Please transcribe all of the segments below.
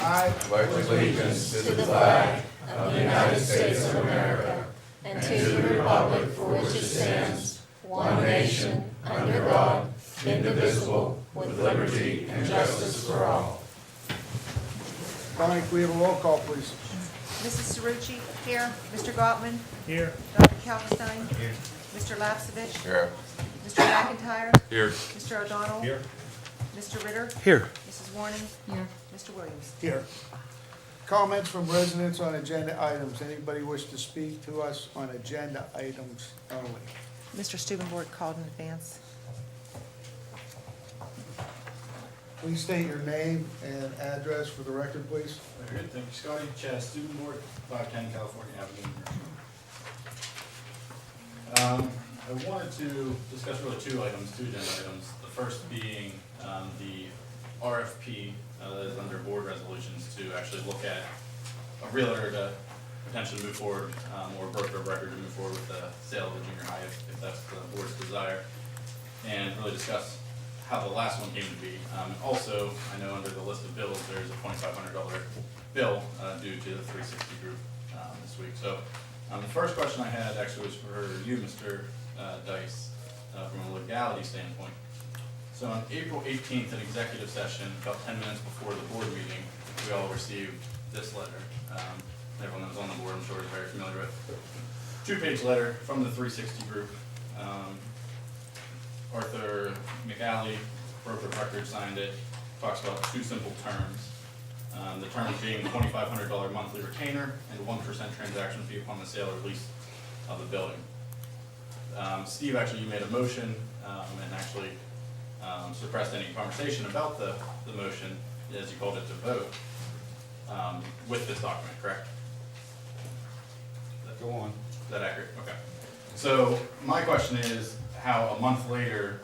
I pledge allegiance to the flag of the United States of America and to the republic for which it stands, one nation, under God, indivisible, with liberty and justice for all. Bonnie, can we have a roll call, please? Mrs. Cerrucci? Here. Mr. Gottman? Here. Dr. Kalkstein? Here. Mr. Lapsevich? Here. Mr. McIntyre? Here. Mr. O'Donnell? Here. Mr. Ritter? Here. Mrs. Warning? Here. Mr. Williams? Here. Comments from residents on agenda items. Anybody wish to speak to us on agenda items only? Mr. Stubenborg called in advance. Please state your name and address for the record, please. Very good, thank you, Scotty. Chad, Student Board, 510 California Avenue. I wanted to discuss really two agenda items. The first being the RFP that is under board resolutions to actually look at a realtor to potentially move forward, or broker of record to move forward with the sale of the junior high if that's the board's desire, and really discuss how the last one came to be. Also, I know under the list of bills, there's a $2,500 bill due to the 360 group this week. So the first question I had actually was for you, Mr. Dice, from a legality standpoint. So on April 18th, an executive session, about 10 minutes before the board meeting, we all received this letter. Everyone that was on the board, I'm sure, is very familiar with. 2-page letter from the 360 group. Arthur McAlley, broker of record, signed it. Talks about two simple terms. The terms being $2,500 monthly retainer and 1% transaction fee upon the sale or lease of the building. Steve, actually, you made a motion and actually suppressed any conversation about the motion, as you called it, to vote with this document, correct? Go on. Is that accurate? Okay. So my question is how a month later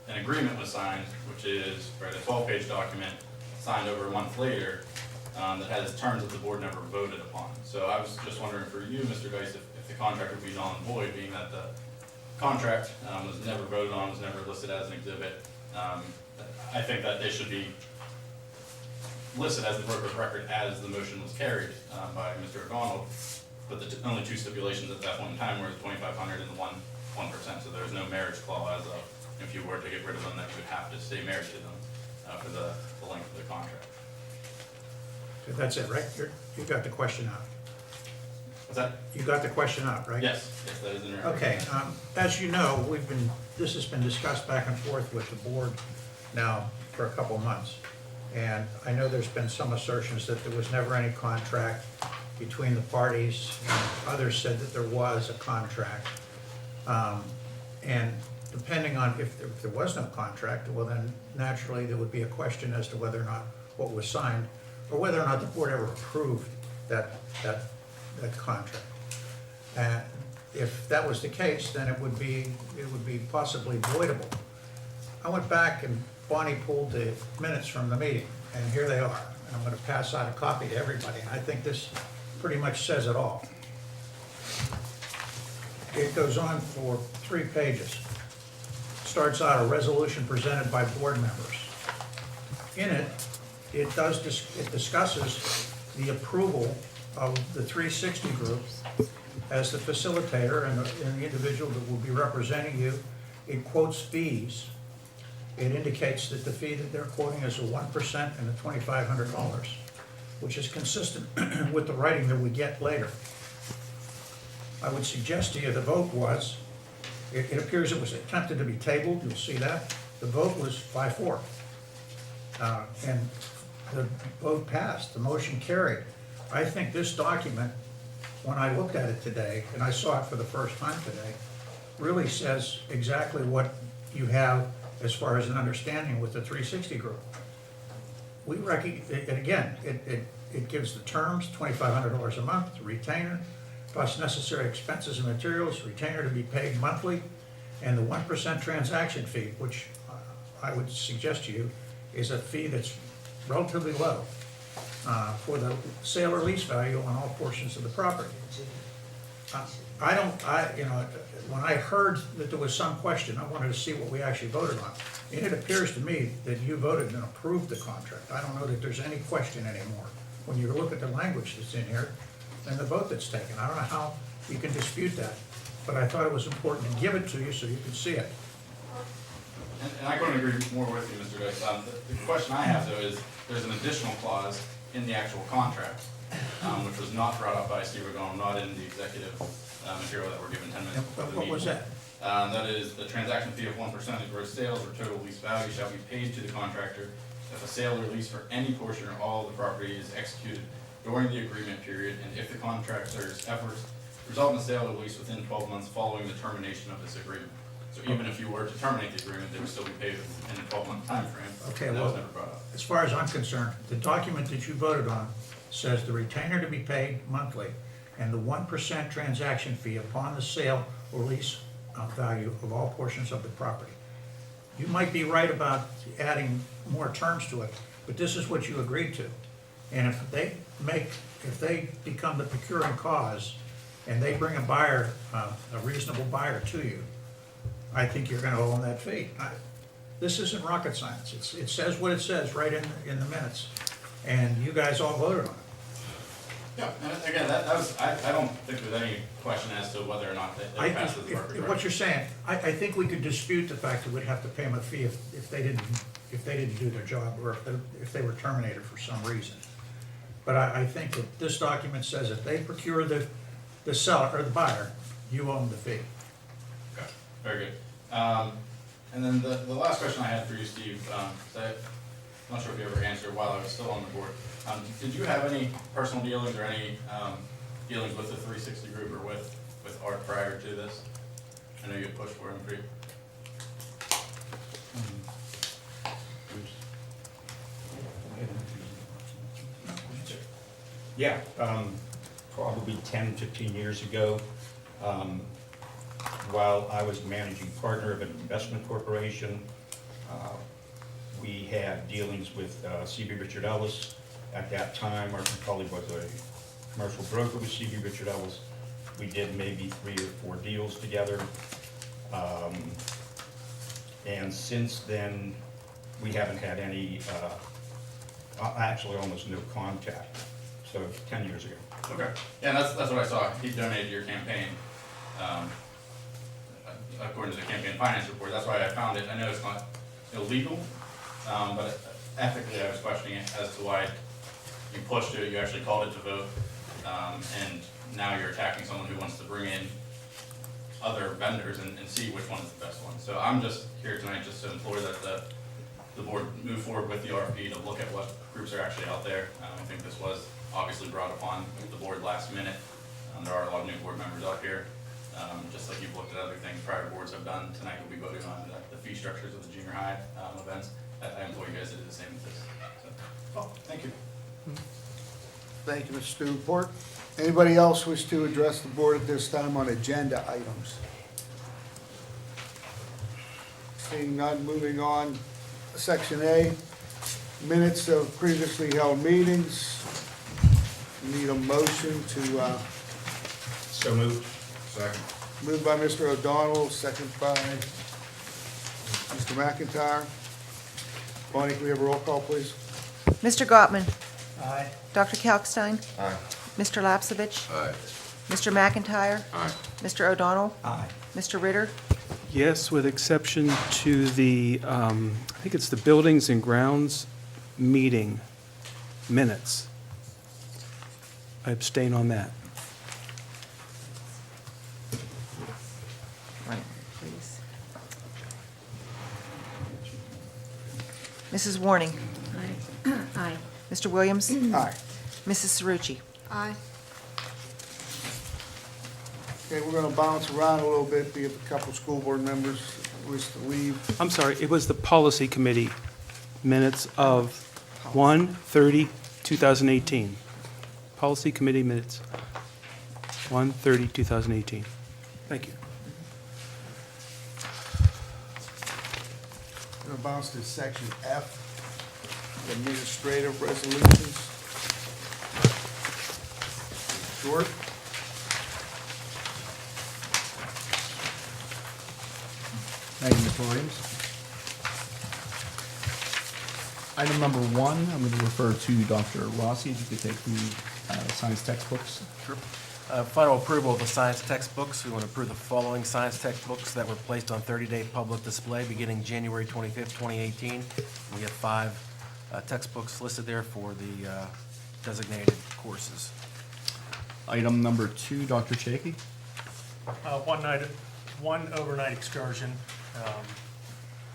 an agreement was signed, which is a 12-page document signed over a month later that has terms that the board never voted upon. So I was just wondering for you, Mr. Geist, if the contract would be null and void, being that the contract was never voted on, was never listed as an exhibit. I think that they should be listed as the broker of record as the motion was carried by Mr. O'Donnell, but the only two stipulations at that point in time were the $2,500 and the 1%. So there's no marriage clause of if you were to get rid of them, that you would have to stay married to them for the length of the contract. That's it, right? You got the question out. What's that? You got the question out, right? Yes, that is in there. Okay, as you know, this has been discussed back and forth with the board now for a couple months. And I know there's been some assertions that there was never any contract between the parties. Others said that there was a contract. And depending on if there was no contract, well then naturally there would be a question as to whether or not what was signed, or whether or not the board ever approved that contract. And if that was the case, then it would be possibly voidable. I went back and Bonnie pulled the minutes from the meeting, and here they are. And I'm going to pass out a copy to everybody. I think this pretty much says it all. It goes on for 3 pages. Starts out a resolution presented by board members. In it, it discusses the approval of the 360 group as the facilitator and the individual that will be representing you. It quotes fees. It indicates that the fee that they're quoting is a 1% and a $2,500, which is consistent with the writing that we get later. I would suggest to you the vote was, it appears it was attempted to be tabled, you'll see that. The vote was 5-4. And the vote passed, the motion carried. I think this document, when I looked at it today, and I saw it for the first time today, really says exactly what you have as far as an understanding with the 360 group. We recognize, and again, it gives the terms, $2,500 a month, retainer, plus necessary expenses and materials, retainer to be paid monthly, and the 1% transaction fee, which I would suggest to you is a fee that's relatively low for the sale or lease value on all portions of the property. I don't, when I heard that there was some question, I wanted to see what we actually voted on. And it appears to me that you voted and approved the contract. I don't know that there's any question anymore. When you look at the language that's in here and the vote that's taken, I don't know how you can dispute that. But I thought it was important to give it to you so you could see it. And I couldn't agree more with you, Mr. Dice. The question I have though is, there's an additional clause in the actual contract, which was not brought up by Steve O'Donnell, not in the executive material that we're given 10 minutes before the What meeting. was that? That is, the transaction fee of 1% of gross sales or total lease value shall be paid to the contractor if a sale or lease for any portion or all of the property is executed during the agreement period, and if the contractor's efforts result in a sale or lease within 12 months following the termination of this agreement. So even if you were to terminate the agreement, they would still be paid in a 12-month time frame. Okay, and that was well, never brought up. as far as I'm concerned, the document that you voted on says the retainer to be paid monthly and the 1% transaction fee upon the sale or lease value of all portions of the property. You might be right about adding more terms to it, but this is what you agreed to. And if they become the procuring cause and they bring a buyer, a reasonable buyer to you, I think you're gonna owe them that fee. This isn't rocket science. It says what it says right in the minutes, and you guys all voted on it. Yeah, and again, that was, I don't think there's any question as to whether or not they passed this work. What you're saying, I think we could dispute the fact that we'd have to pay them a fee if they didn't do their job, or if they were terminated for some reason. But I think that this document says if they procure the seller, or the buyer, you owe them the fee. Okay, very good. And then the last question I had for you, Steve, I'm not sure if you ever answered while I was still on the board. Did you have any personal dealings or any dealings with the 360 group or with Art prior to this? I know you had pushed for him pretty. Yeah, probably 10, 15 years ago, while I was managing partner of an investment corporation, we had dealings with C.B. Richard Ellis. At that time, or probably was a commercial broker with C.B. Richard Ellis. We did maybe 3 or 4 deals together. And since then, we haven't had any, actually almost no contact. So 10 years ago. Okay. Yeah, that's what I saw. He donated to your campaign, according to the campaign finance report. That's why I found it. I know it's not illegal, but ethically I was questioning it as to why you pushed it, you actually called it to vote, and now you're attacking someone who wants to bring in other vendors and see which one is the best one. So I'm just here tonight just to implore that the board move forward with the RFP to look at what groups are actually out there. I think this was obviously brought upon the board last minute. There are a lot of new board members out here. Just like you've looked at other things prior boards have done, tonight we'll be voting on the fee structures of the junior high events. I implore you guys to do the same with this. So, thank you. Thank you, Mr. Stewart. Anybody else wish to address the board at this time on agenda items? Seeing none, moving on. Section A, minutes of previously held meetings. Need a motion to, So moved. Second. moved by Mr. O'Donnell, second by Mr. McIntyre. Bonnie, can we have a roll call, please? Mr. Gottman, Aye. Dr. Kalkstein, Aye. Mr. Lapsevich, Aye. Mr. McIntyre, Aye. Mr. O'Donnell, Aye. Mr. Ritter, Yes, with exception to the, I think it's the Buildings and Grounds meeting minutes. I abstain on that. right, please. Mrs. Warning, Aye. Mr. Williams, Aye. Mrs. Cerucci. Aye. Okay, we're gonna bounce around a little bit, be if a couple school board members wish to leave. I'm sorry, it was the Policy Committee minutes of 1/30/2018. Policy Committee minutes, 1/30/2018. Thank you. We're gonna bounce to section F, administrative resolutions. Short. Mr. Williams. Item number 1, I'm going to refer to Dr. Rossi, if you could take the science textbooks. Sure. Final approval of the science textbooks. We want to approve the following science textbooks that were placed on 30-day public display beginning January 25th, 2018. We have 5 textbooks listed there for the designated courses. Item number 2, Dr. Chaky. One overnight excursion,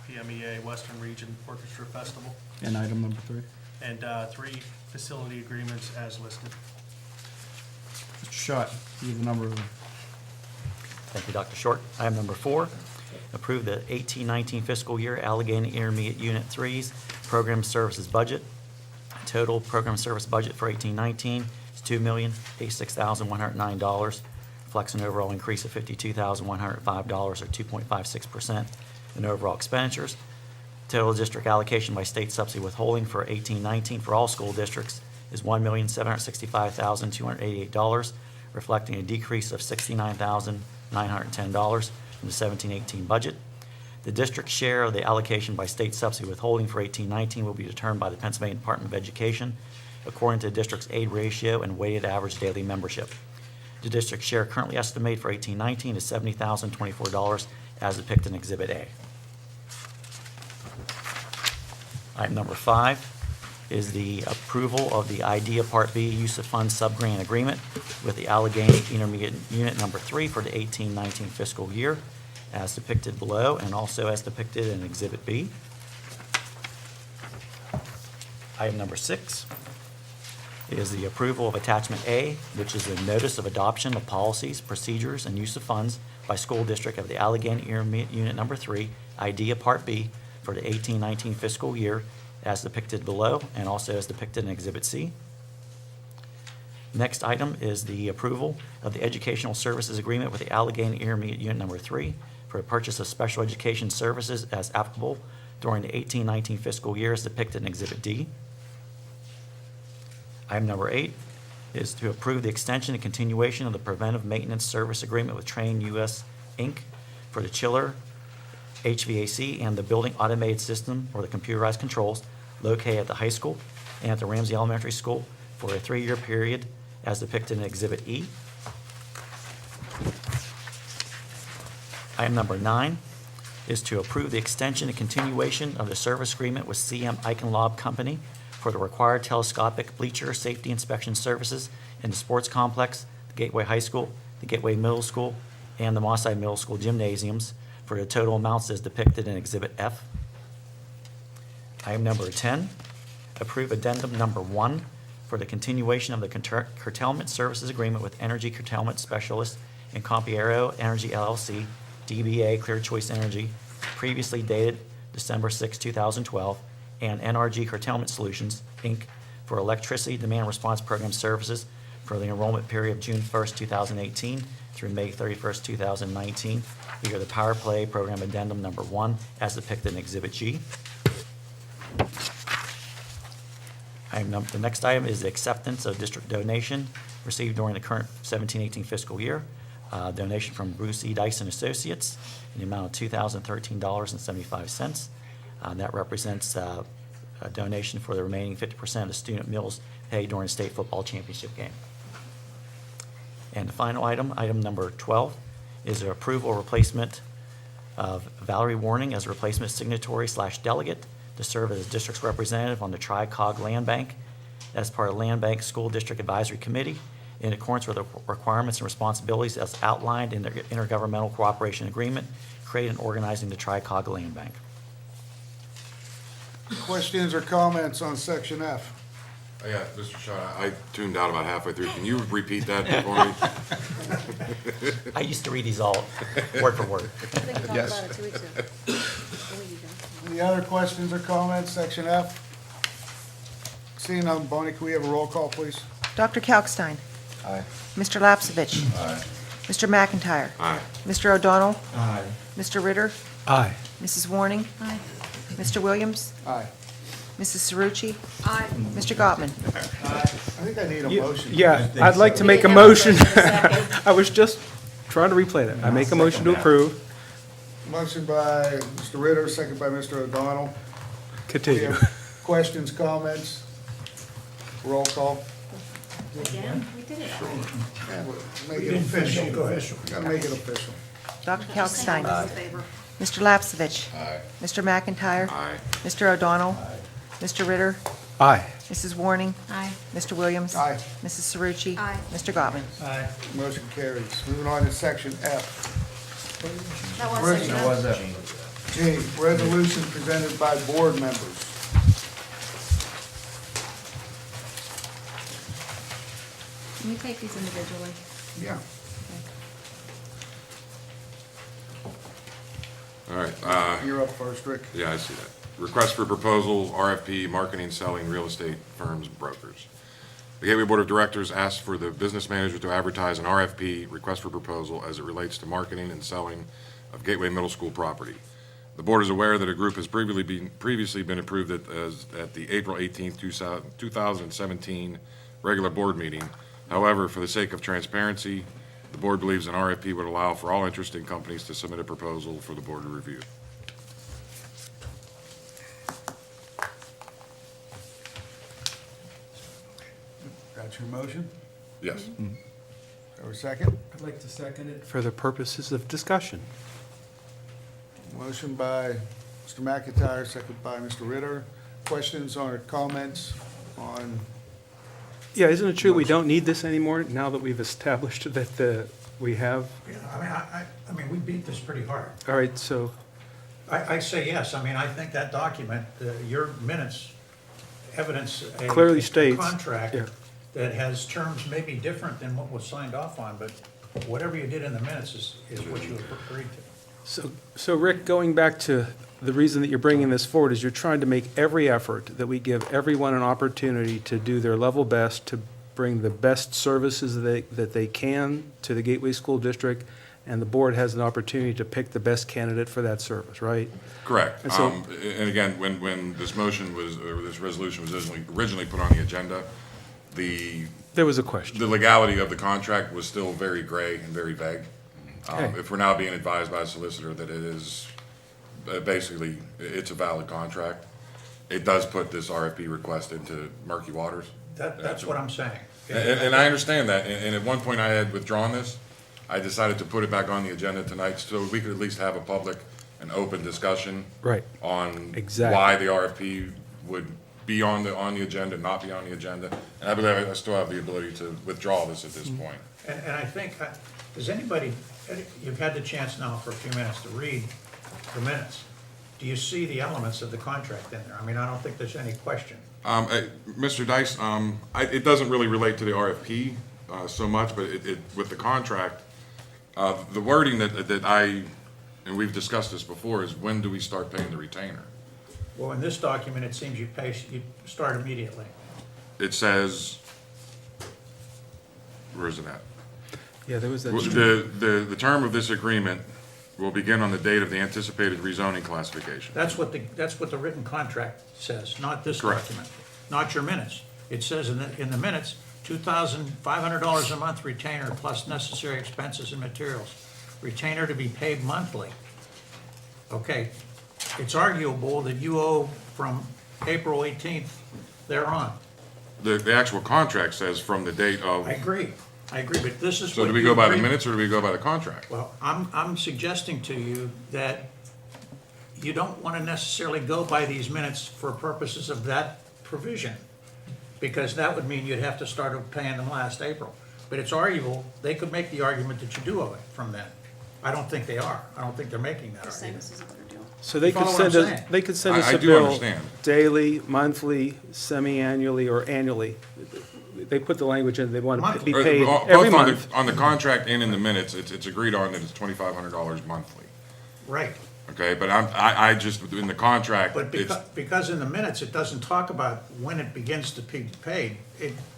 PMEA Western Region Orchestra Festival, And item number 3. and 3 facility agreements as listed. Mr. Schott, you have a number of them. Thank you, Dr. Short. Item number 4, approve the 18-19 fiscal year Allegheny Intermediate Unit 3's program services budget. Total program service budget for 18-19 is $2,086,109, reflects an overall increase of $52,105 or 2.56% in overall expenditures. Total district allocation by state subsidy withholding for 18-19 for all school districts is $1,765,288, reflecting a decrease of $69,910 from the 17-18 budget. The district share of the allocation by state subsidy withholding for 18-19 will be determined by the Pennsylvania Department of Education according to the district's aid ratio and weighted average daily membership. The district share currently estimated for 18-19 is $70,024 as depicted in Exhibit A. Item number 5 is the approval of the IDEA Part B Use of Funds Subgrant Agreement with the Allegheny Intermediate Unit Number 3 for the 18-19 fiscal year, as depicted below and also as depicted in Exhibit B. Item number 6 is the approval of Attachment A, which is a notice of adoption of policies, procedures, and use of funds by school district of the Allegheny Intermediate Unit Number 3, IDEA Part B, for the 18-19 fiscal year, as depicted below and also as depicted in Exhibit C. Next item is the approval of the Educational Services Agreement with the Allegheny Intermediate Unit Number 3 for the purchase of special education services as applicable during the 18-19 fiscal year as depicted in Exhibit D. Item number 8 is to approve the extension and continuation of the preventive maintenance service agreement with Train US, Inc. for the chiller, HVAC, and the building automated system or the computerized controls located at the high school and at the Ramsey Elementary School for a 3-year period as depicted in Exhibit E. Item number 9 is to approve the extension and continuation of the service agreement with CM Eichenlaub Company for the required telescopic bleacher safety inspection services in the sports complex, the Gateway High School, the Gateway Middle School, and the Mosside Middle School gymnasiums for the total amounts as depicted in Exhibit F. Item number 10, approve addendum number 1 for the continuation of the curtailment services agreement with Energy Curtailment Specialist and Compiero Energy LLC, DBA Clear Choice Energy, previously dated December 6, 2012, and NRG Curtailment Solutions, Inc., for electricity demand response program services for the enrollment period of June 1st, 2018 through May 31st, 2019. Via the Power Play Program Addendum Number 1 as depicted in Exhibit G. The next item is the acceptance of district donation received during the current 17-18 fiscal year. Donation from Bruce E. Dyson Associates in the amount of $2,013.75. That represents a donation for the remaining 50% of the student meals paid during the state football championship game. And the final item, item number 12, is the approval or replacement of Valerie Warning as a replacement signatory/delegate to serve as district's representative on the Tri-Cog Land Bank as part of Land Bank School District Advisory Committee in accordance with the requirements and responsibilities as outlined in the Intergovernmental Cooperation Agreement created and organizing the Tri-Cog Land Bank. Questions or comments on Section F? Yeah, Mr. Shaw, I tuned out about halfway through. Can you repeat that for me? I used to read these all word for word. I think we talked Yes. about it 2 weeks ago. There you go. Any other questions or comments, Section F? Seeing none, Bonnie, can we have a roll call, please? Dr. Kalkstein. Aye. Mr. Lapsevich. Mr. McIntyre. Aye. Mr. O'Donnell. Aye. Mr. Ritter. Aye. Mrs. Warning. Aye. Mr. Williams. Aye. Mrs. Cerrucci. Aye. Mr. Gottman. I think I need a motion. Yeah, I'd like to make a motion. I was just trying to replay that. I make a motion to approve Motion by Mr. Ritter, second by Mr. O'Donnell. We Continue. have questions, comments? Roll call. Again, we did it already. Yeah, but make We it didn't finish it. official. Go ahead. Gotta make it official. Dr. Kalkstein. All in favor? Mr. Lapsevich. Aye. Mr. McIntyre. Aye. Mr. O'Donnell. Mr. Ritter. Aye. Mrs. Warning. Aye. Mr. Williams. Aye. Mrs. Cerucci. Aye. Mr. Gottman. Aye. Motion carries. Moving on to section F. That was it. G, resolution presented by board members. Can we take these individually? Yeah. All right, You're up first, Rick. yeah, I see that. Request for proposal, RFP, marketing, selling, real estate firms, brokers. The Gateway Board of Directors asks for the business manager to advertise an RFP, request for proposal, as it relates to marketing and selling of Gateway Middle School property. The board is aware that a group has previously been approved at the April 18th, 2017 regular board meeting. However, for the sake of transparency, the board believes an RFP would allow for all interested companies to submit a proposal for the board to review. That's your motion? Yes. Or a second? I'd like to second it. For the purposes of discussion. Motion by Mr. McIntyre, second by Mr. Ritter. Questions or comments on, Yeah, isn't it true we don't need this anymore now that we've established that we have? Yeah, I mean, we beat this pretty hard. All right, so, I say yes. I mean, I think that document, your minutes evidence a Clearly states, contract yeah. that has terms maybe different than what was signed off on, but whatever you did in the minutes is what you agreed to. So Rick, going back to the reason that you're bringing this forward is you're trying to make every effort that we give everyone an opportunity to do their level best to bring the best services that they can to the Gateway School District, and the board has an opportunity to pick the best candidate for that service, right? Correct. And so- And again, when this motion was, or this resolution was originally put on the agenda, the There was a question. legality of the contract was still very gray and very vague. Okay. If we're now being advised by a solicitor that it is, basically, it's a valid contract, it does put this RFP request into murky waters. That's what I'm saying. And I understand that, and at one point I had withdrawn this. I decided to put it back on the agenda tonight so we could at least have a public and open discussion Right. on Exactly. why the RFP would be on the agenda, not be on the agenda. And I believe I still have the ability to withdraw this at this point. And I think, does anybody, you've had the chance now for a few minutes to read the minutes. Do you see the elements of the contract in there? I mean, I don't think there's any question. Mr. Dice, it doesn't really relate to the RFP so much, but with the contract, the wording and we've discussed this before, is when do we start paying the retainer? Well, in this document, it seems you start immediately. It says, where is it at? Yeah, there was that. The term of this agreement will begin on the date of the anticipated rezoning classification. That's what the written contract says, not this Correct. document, not your minutes. It says in the minutes, $2,500 a month retainer plus necessary expenses and materials. Retainer to be paid monthly. Okay, it's arguable that you owe from April 18th thereon. The actual contract says from the date of, I agree, but this is so what do we you go by the agreed- minutes or do we go by the contract? Well, I'm suggesting to you that you don't want to necessarily go by these minutes for purposes of that provision, because that would mean you'd have to start paying them last April. But it's arguable, they could make the argument that you do owe it from then. I don't think they are. I don't think they're making that Just saying argument. this is a better deal. So they You could follow what I'm send us, saying? they could send us I a do bill understand. daily, monthly, semi-annually, or annually. They put the language in, they want to be Monthly. paid Both every on the- month. On the contract and in the minutes, it's agreed on that it's $2,500 monthly, Right, okay? But I just, in the contract, but it's, because in the minutes, it doesn't talk about when it begins to be paid.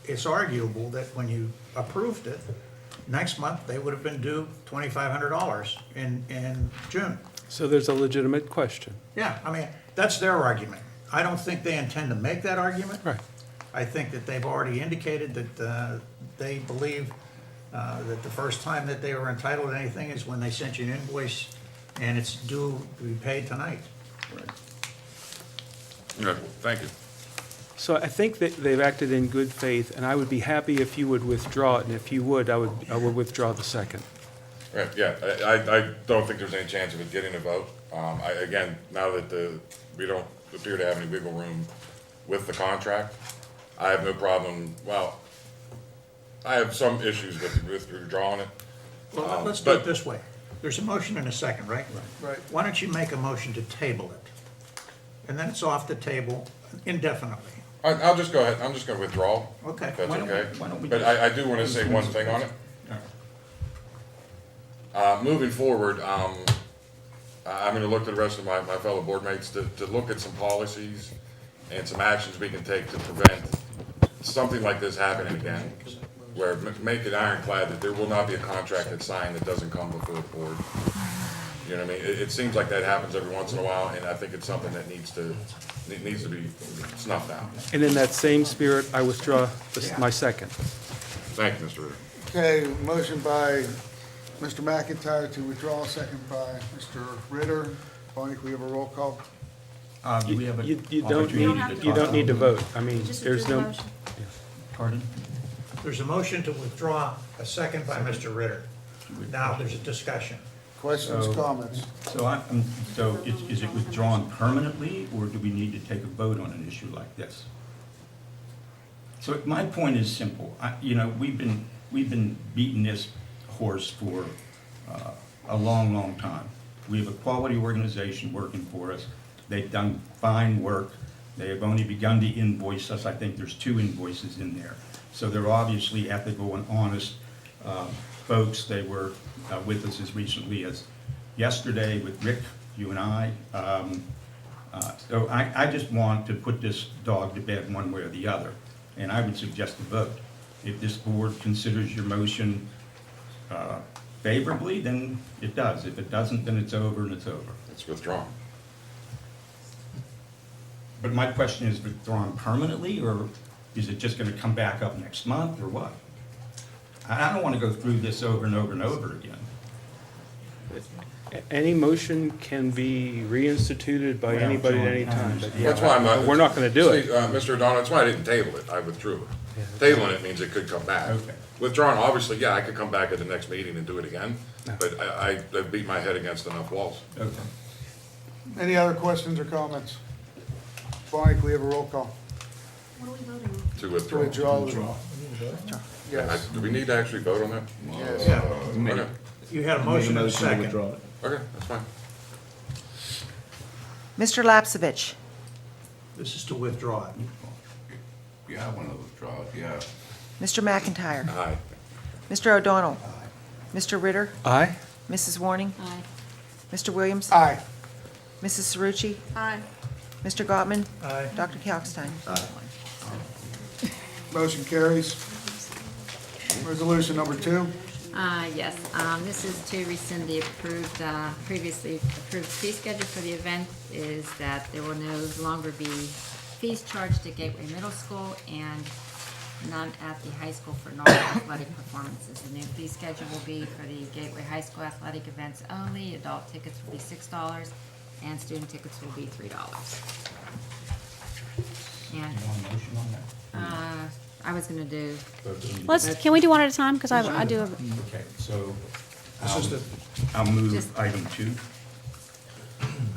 It's arguable that when you approved it, next month, they would have been due $2,500 in June. So there's a legitimate question. Yeah, I mean, that's their argument. I don't think they intend to make that argument. Right. I think that they've already indicated that they believe that the first time that they were entitled to anything is when they sent you an invoice and it's due to be paid tonight. Okay, thank you. So I think that they've acted in good faith, and I would be happy if you would withdraw it, and if you would, I would withdraw the second. Right, yeah, I don't think there's any chance of it getting a vote. Again, now that we don't appear to have any wiggle room with the contract, I have no problem, well, I have some issues with withdrawing it. Well, let's do it but- this way. There's a motion and a second, right? Right. Why don't you make a motion to table it? And then it's off the table indefinitely. I'll just go ahead, I'm just gonna withdraw, Okay. if that's Why don't we- okay. why don't we But just- I do wanna say one thing on it. Moving forward, I'm gonna look to the rest of my fellow board mates to look at some policies and some actions we can take to prevent something like this happening again, where make it ironclad that there will not be a contract that's signed that doesn't come before the board. You know what I mean? It seems like that happens every once in a while, and I think it's something that needs to be snuffed out. And in that same spirit, I withdraw my second. Thank you, Mr. Ritter. Okay, motion by Mr. McIntyre to withdraw, second by Mr. Ritter. Bonnie, can we have a roll call? Do we have an You don't opportunity need, to you don't talk? need to vote. I mean, Just there's approve the no, motion. Pardon? There's a motion to withdraw, a second by Mr. Ritter. Now there's a discussion. Questions, comments? So is it withdrawn permanently, or do we need to take a vote on an issue like this? So my point is simple. We've been beating this horse for a long, long time. We have a quality organization working for us. They've done fine work. They have only begun to invoice us. I think there's 2 invoices in there. So they're obviously ethical and honest folks. They were with us as recently as yesterday with Rick, you and I. So I just want to put this dog to bed one way or the other, and I would suggest a vote. If this board considers your motion favorably, then it does. If it doesn't, then it's over and it's over. It's withdrawn. But my question is, withdrawn permanently, or is it just gonna come back up next month, or what? I don't wanna go through this over and over and over again. any motion can be reinstituted by anybody at any time, but yeah, That's why I'm not. we're not gonna do it. Steve, Mr. O'Donnell, that's why I didn't table it, I withdrew it. Tabling it means it could come back. Okay. Withdrawn, obviously, yeah, I could come back at the next meeting and do it again, but I've beat my head against enough walls. Okay. Any other questions or comments? Bonnie, can we have a roll call? What are we voting on? To To withdraw. withdraw. Yes. Do we need to actually vote on that? Yes. Yeah, Okay, you had a motion and a second. okay, that's fine. Mr. Lapsevich, This is to withdraw it. Yeah, I want to withdraw it, yeah. Mr. McIntyre, Aye. Mr. O'Donnell, Mr. Ritter, Aye? Mrs. Warning, Aye. Mr. Williams, Aye. Mrs. Cerrucci, Aye. Mr. Gottman, Aye. Dr. Kalkstein. Motion carries. Resolution number 2. Yes, this is to rescind the approved, previously approved fee schedule for the event, is that there will no longer be fees charged at Gateway Middle School and none at the high school for non-athletic performances. The new fee schedule will be for the Gateway High School athletic events only. Adult tickets will be $6 and student tickets will be $3. And, You want a motion on that? I was gonna do, Can we do one at a time? Because I do, Okay, so This is the, I'll move Just- item 2.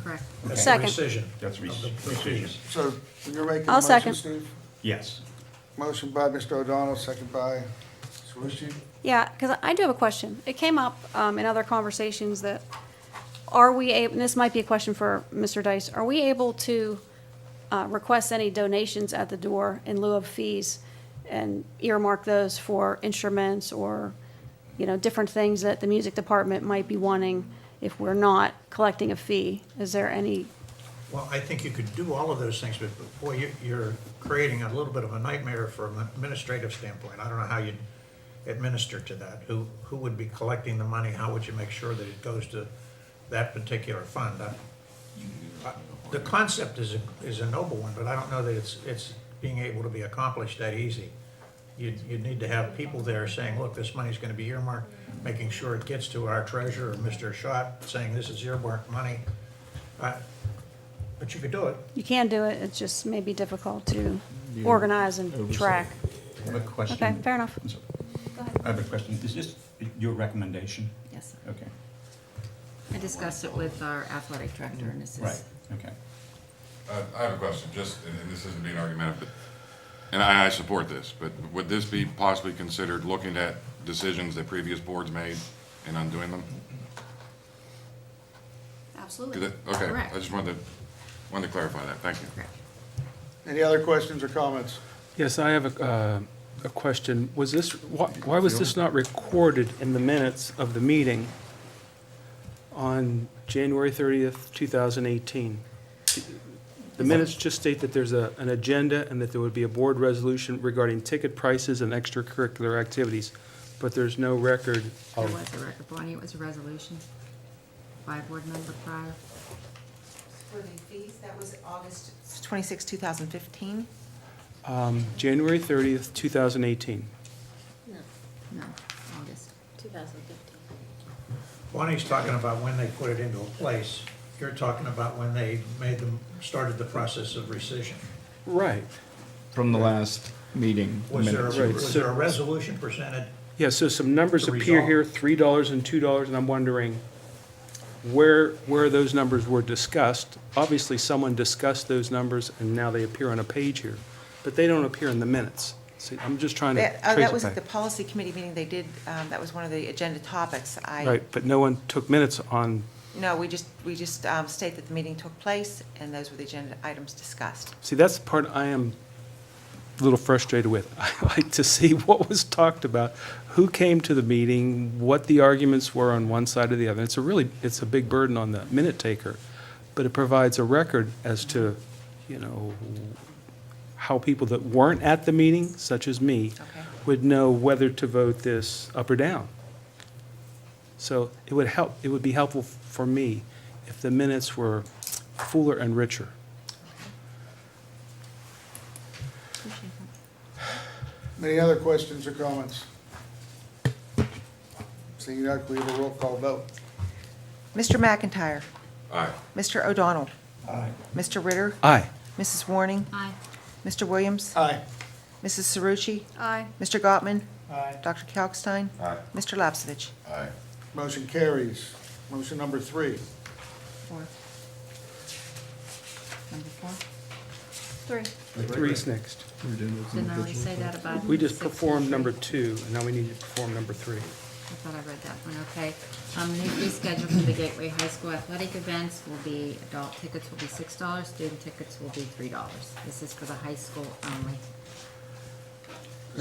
correct. that's the Second. rescission. That's of the rescission. fees. So you're making a I'll motion, second. Steve? Yes. Motion by Mr. O'Donnell, second by Cerrucci. yeah, because I do have a question. It came up in other conversations that, are we able, and this might be a question for Mr. Dice, are we able to request any donations at the door in lieu of fees and earmark those for instruments or, different things that the music department might be wanting if we're not collecting a fee? Is there any, Well, I think you could do all of those things, but boy, you're creating a little bit of a nightmare from an administrative standpoint. I don't know how you'd administer to that. Who would be collecting the money? How would you make sure that it goes to that particular fund? The concept is a noble one, but I don't know that it's being able to be accomplished that easy. you'd need to have people there saying, look, this money's gonna be earmarked, making sure it gets to our treasurer, Mr. Schott, saying this is earmarked money. But you could do it. You can do it, it's just maybe difficult to organize and track. I have a question. Okay, fair enough. I'm sorry. I have a question. Is this your recommendation? Yes. Okay, I discussed it with our athletic director, and this right, okay. I have a question, just, and this isn't being argumentative, but, and I support this, but would this be possibly considered looking at decisions that previous boards made and undoing them? Absolutely. Okay, Correct. I just wanted to clarify that, thank you. Any other questions or comments? Yes, I have a question. Was this, why was this not recorded in the minutes of the meeting on January 30th, 2018? The minutes just state that there's an agenda and that there would be a board resolution regarding ticket prices and extracurricular activities, but there's no record There of, was a record, Bonnie, it was a resolution by a board member prior. For the fees, that was August 26, 2015? January 30th, 2018. No, No, August. 2015. Bonnie's talking about when they put it into place. You're talking about when they started the process of rescission. Right. From the last meeting Was there, minutes. Right, was so- there a resolution presented? Yeah, so some numbers To appear resolve. here, $3 and $2, and I'm wondering where those numbers were discussed. Obviously, someone discussed those numbers, and now they appear on a page here, but they don't appear in the minutes. See, I'm just trying to trace That was it at the back. policy committee meeting they did, that was one of the agenda topics. Right, but no one took minutes on, No, we just state that the meeting took place, and those were the agenda items discussed. see, that's the part I am a little frustrated with. I like to see what was talked about, who came to the meeting, what the arguments were on one side or the other. It's a big burden on the minute taker, but it provides a record as to, how people that weren't at the meeting, such as me, Okay. would know whether to vote this up or down. So it would be helpful for me if the minutes were fuller and richer. Appreciate that. Any other questions or comments? Seeing none, can we have a roll call vote? Mr. McIntyre, Aye. Mr. O'Donnell, Aye. Mr. Ritter, Aye. Mrs. Warning, Aye. Mr. Williams, Aye. Mrs. Cerucci, Aye. Mr. Gottman, Aye. Dr. Kalkstein, Aye. Mr. Lapsevich. Aye. Motion carries. Motion number 3. 4. Number 4? 3. Three's next. We're doing those Didn't I already individually. say that about? We just 6 and performed 3? number 2, and now we need to perform number 3. I thought I read that one, okay. New fee schedule for the Gateway High School athletic events will be, adult tickets will be $6, student tickets will be $3. This is for the high school only.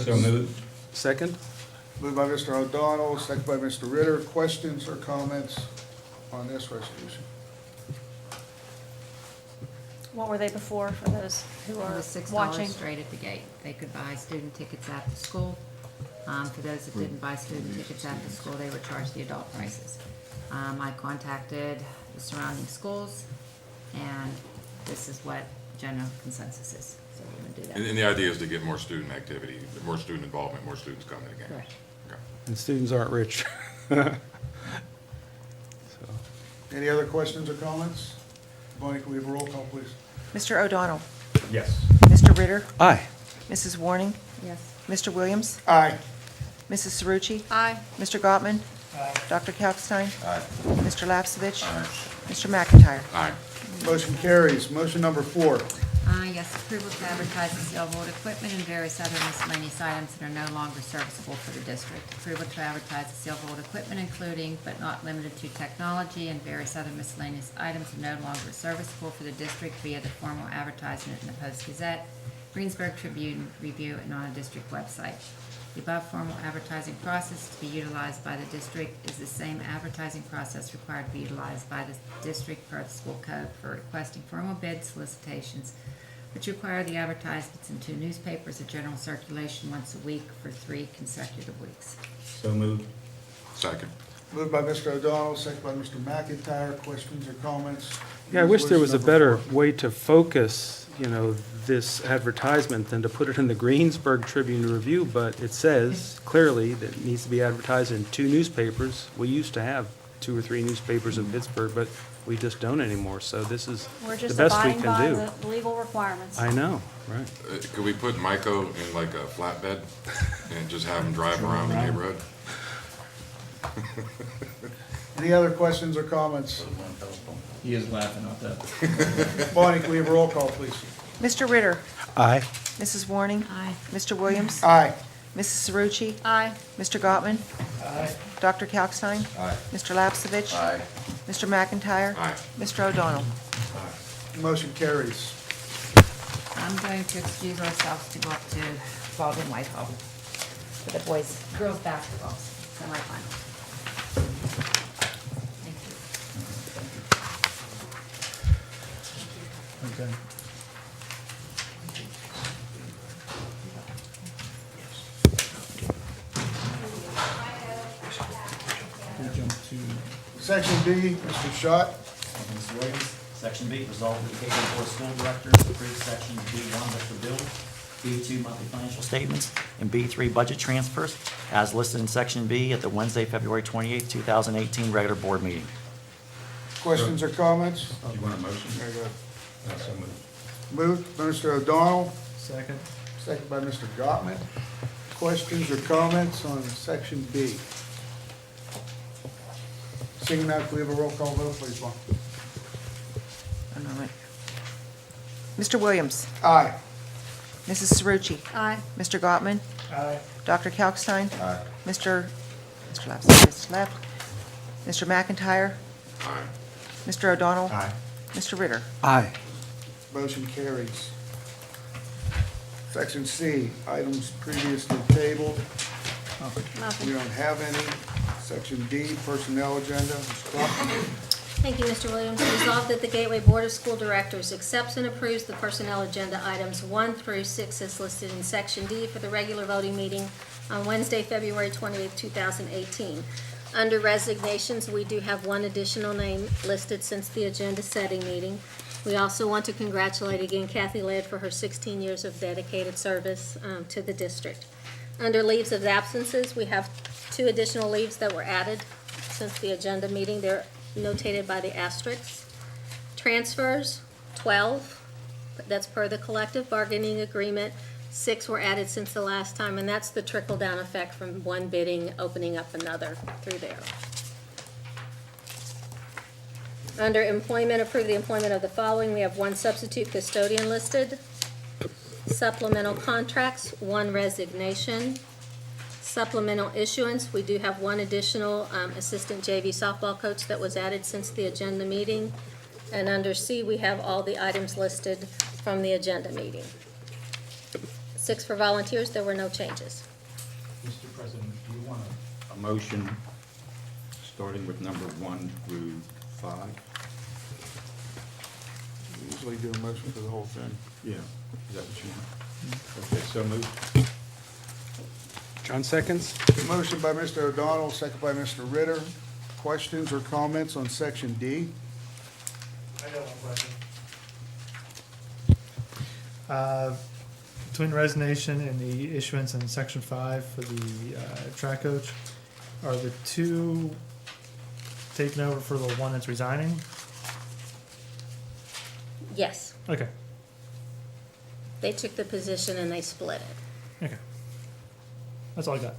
So moved. Second? Moved by Mr. O'Donnell, second by Mr. Ritter. Questions or comments on this resolution? What were they before for those who It are was $6 watching? straight at the gate. They could buy student tickets at the school. For those that didn't buy student tickets at the school, they would charge the adult prices. I contacted the surrounding schools, and this is what general consensus is. So we're gonna do that. And the idea is to get more student activity, more student involvement, more students coming again. Correct. Okay. And students aren't rich. So, Any other questions or comments? Bonnie, can we have a roll call, please? Mr. O'Donnell, Yes. Mr. Ritter, Aye. Mrs. Warning, Yes. Mr. Williams, Aye. Mrs. Cerucci, Aye. Mr. Gottman, Aye. Dr. Kalkstein, Aye. Mr. Lapsevich, Aye. Mr. McIntyre. Aye. Motion carries. Motion number 4. Yes, approval to advertise the sale of old equipment and various other miscellaneous items that are no longer serviceable for the district. Approval to advertise the sale of old equipment including but not limited to technology and various other miscellaneous items no longer serviceable for the district via the formal advertisement in the Post-Gazette, Greensburg Tribune, Review, and on a district website. The above formal advertising process to be utilized by the district is the same advertising process required to be utilized by the district per the school code for requesting formal bid solicitations, which require the advertisements in 2 newspapers of general circulation once a week for 3 consecutive weeks. So moved. Second. Moved by Mr. O'Donnell, second by Mr. McIntyre. Questions or comments? Yeah, I wish there was a Resolution better number 4. way to focus this advertisement than to put it in the Greensburg Tribune Review, but it says clearly that it needs to be advertised in 2 newspapers. We used to have 2 or 3 newspapers in Pittsburgh, but we just don't anymore, so this is We're the just best we abiding can by do. the legal requirements. I know, right. Could we put Myco in like a flatbed and just have him drive around the neighborhood? Any other questions or comments? He is laughing at that. Bonnie, can we have a roll call, please? Mr. Ritter. Aye. Mrs. Warning. Aye. Mr. Williams. Aye. Mrs. Cerucci. Aye. Mr. Gottman. Aye. Dr. Kalkstein. Aye. Mr. Lapsevich. Aye. Mr. McIntyre. Aye. Mr. O'Donnell. Motion carries. I'm going to excuse ourselves to go up to Baldwin Whitehall for the girls' basketball semifinals. Thank you. Okay. We jump to Section D, Mr. Schott. Mr. Williams, Section B, resolved that the Gateway Board of School Directors approve Section B1 list of bills, B2 monthly financial statements, and B3 budget transfers as listed in Section B at the Wednesday, February 28, 2018 regular board meeting. Questions or comments? Do you want a motion? Very good. So moved. Moved by Mr. O'Donnell, Second. second by Mr. Gottman. Questions or comments on Section B? Seeing none, can we have a roll call vote, please, Bonnie? One moment. Mr. Williams. Aye. Mrs. Cerucci. Aye. Mr. Gottman. Aye. Dr. Kalkstein. Aye. Mr. Lapsevich left. Mr. McIntyre. Aye. Mr. O'Donnell. Aye. Mr. Ritter. Aye. Motion carries. Section C, items previously tabled. We Nothing. don't have any. Section D, personnel agenda. Ms. Clark. Thank you, Mr. Williams. Resolved that the Gateway Board of School Directors accepts and approves the personnel agenda items 1 through 6 as listed in Section D for the regular voting meeting on Wednesday, February 28, 2018. Under resignations, we do have one additional name listed since the agenda setting meeting. We also want to congratulate again Kathy Ladd for her 16 years of dedicated service to the district. Under leaves of absences, we have 2 additional leaves that were added since the agenda meeting. They're notated by the asterisks. Transfers, 12, that's per the collective bargaining agreement. 6 were added since the last time, and that's the trickle-down effect from one bidding opening up another through there. Under employment, approve the employment of the following. We have 1 substitute custodian listed. Supplemental contracts, 1 resignation. Supplemental issuance, we do have 1 additional assistant JV softball coach that was added since the agenda meeting. And under C, we have all the items listed from the agenda meeting. 6 for volunteers, there were no changes. Mr. President, do you want a motion starting with number 1 through 5? We usually do a motion for the whole thing. Yeah. Is that what you want? Okay, so moved. John seconds? Motion by Mr. O'Donnell, second by Mr. Ritter. Questions or comments on Section D? I got one question. Between resignation and the issuance in Section 5 for the track coach, are the 2 taken over for the one that's resigning? Yes, Okay, they took the position and they split it. okay. That's all I got.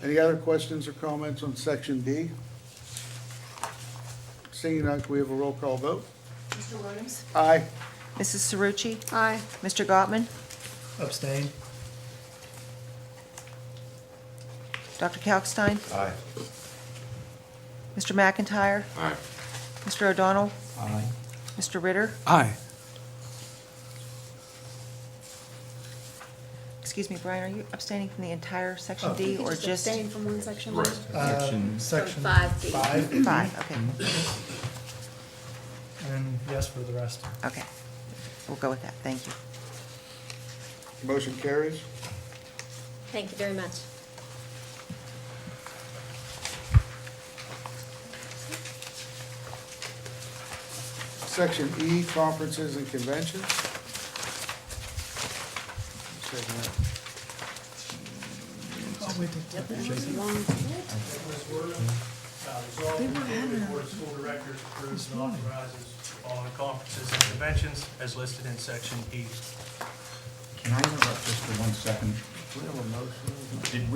Any other questions or comments on Section D? Seeing none, can we have a roll call vote? Mr. Williams? Aye. Mrs. Cerucci? Aye. Mr. Gottman? Abstain? Dr. Kalkstein? Aye. Mr. McIntyre? Aye. Mr. O'Donnell? aye. Mr. Ritter? Aye. Excuse me, Brian, are you abstaining from the entire Section Oh. D or just? Abstain from one section. Section. From 5D. 5? 5, okay, And yes for the rest. okay. We'll go with that, thank you. Motion carries. Thank you very much. Section E, conferences and conventions. The Board of School Directors approves and authorizes following conferences and conventions as listed in section E. Can I interrupt just for 1 second? Did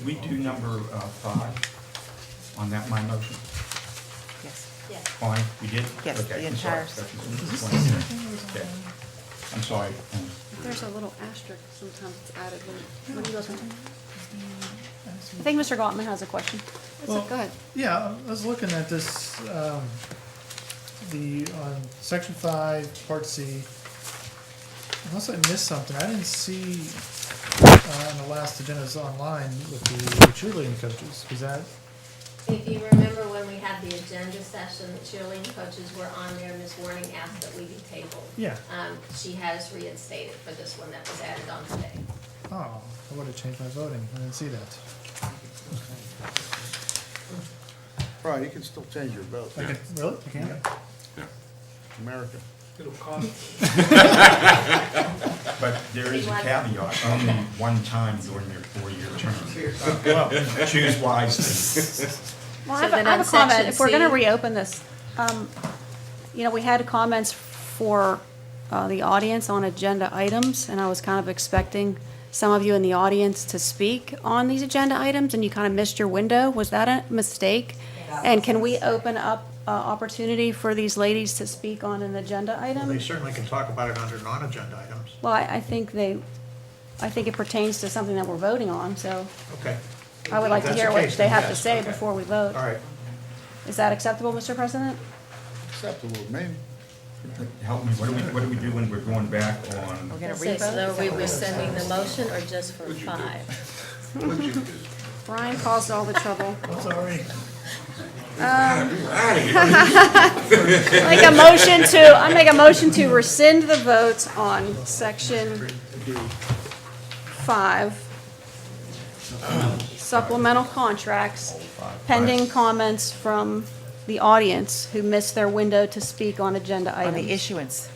we do number 5 on that, my motion? Yes. 5, we did? Yes, Okay, the I'm sorry. entire- Okay. I'm sorry. There's a little asterisk sometimes it's added when, what are you looking at? I think Mr. Gottman has a question. Go ahead. Yeah, I was looking at this, on section 5, part C. Unless I missed something, I didn't see, on the last agendas online with the cheerleading coaches. Is that, If you remember when we had the agenda session, the cheerleading coaches were on there, Ms. Warning asked that we be tabled. yeah, She has reinstated for this one that was added on today. oh, I would have changed my voting. I didn't see that. Right, you can still change your vote. I can, really? I can? America. But there is a caveat, only one time during your 4-year term. Well, choose wisely. Well, So then I have on a comment. section If we're gonna C- reopen this, we had comments for the audience on agenda items, and I was kind of expecting some of you in the audience to speak on these agenda items, and you kind of missed your window. Was that a mistake? And can we open up opportunity for these ladies to speak on an agenda Well, they item? certainly can talk about it under non-agenda items. Well, I think it pertains to something that we're voting on, so Okay. I would like to That's hear the what case, they then have to yes, say okay. before we vote. All right. Is that acceptable, Mr. President? Acceptable with me. Help me, what do we do when we're going back on? So are we rescinding the motion or just for 5? Brian caused all the trouble. I'm sorry. I make a motion to rescind the votes on section 5, supplemental contracts, pending comments from the audience who missed their window to speak on agenda items. On the issuance.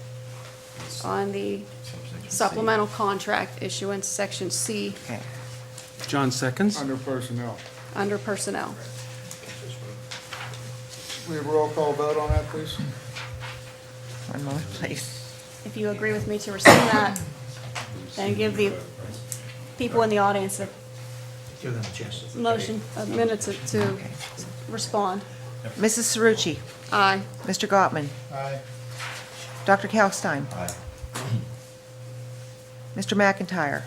On the supplemental contract issuance, section C, Okay. John seconds. Under personnel. under personnel. We have a roll call vote on that, please? One moment, please. If you agree with me to rescind that, then give the people in the audience a Give them a chance to. motion, a minute to respond. Mrs. Cerrucci. Aye. Mr. Gottman. Aye. Dr. Kalkstein. Aye. Mr. McIntyre.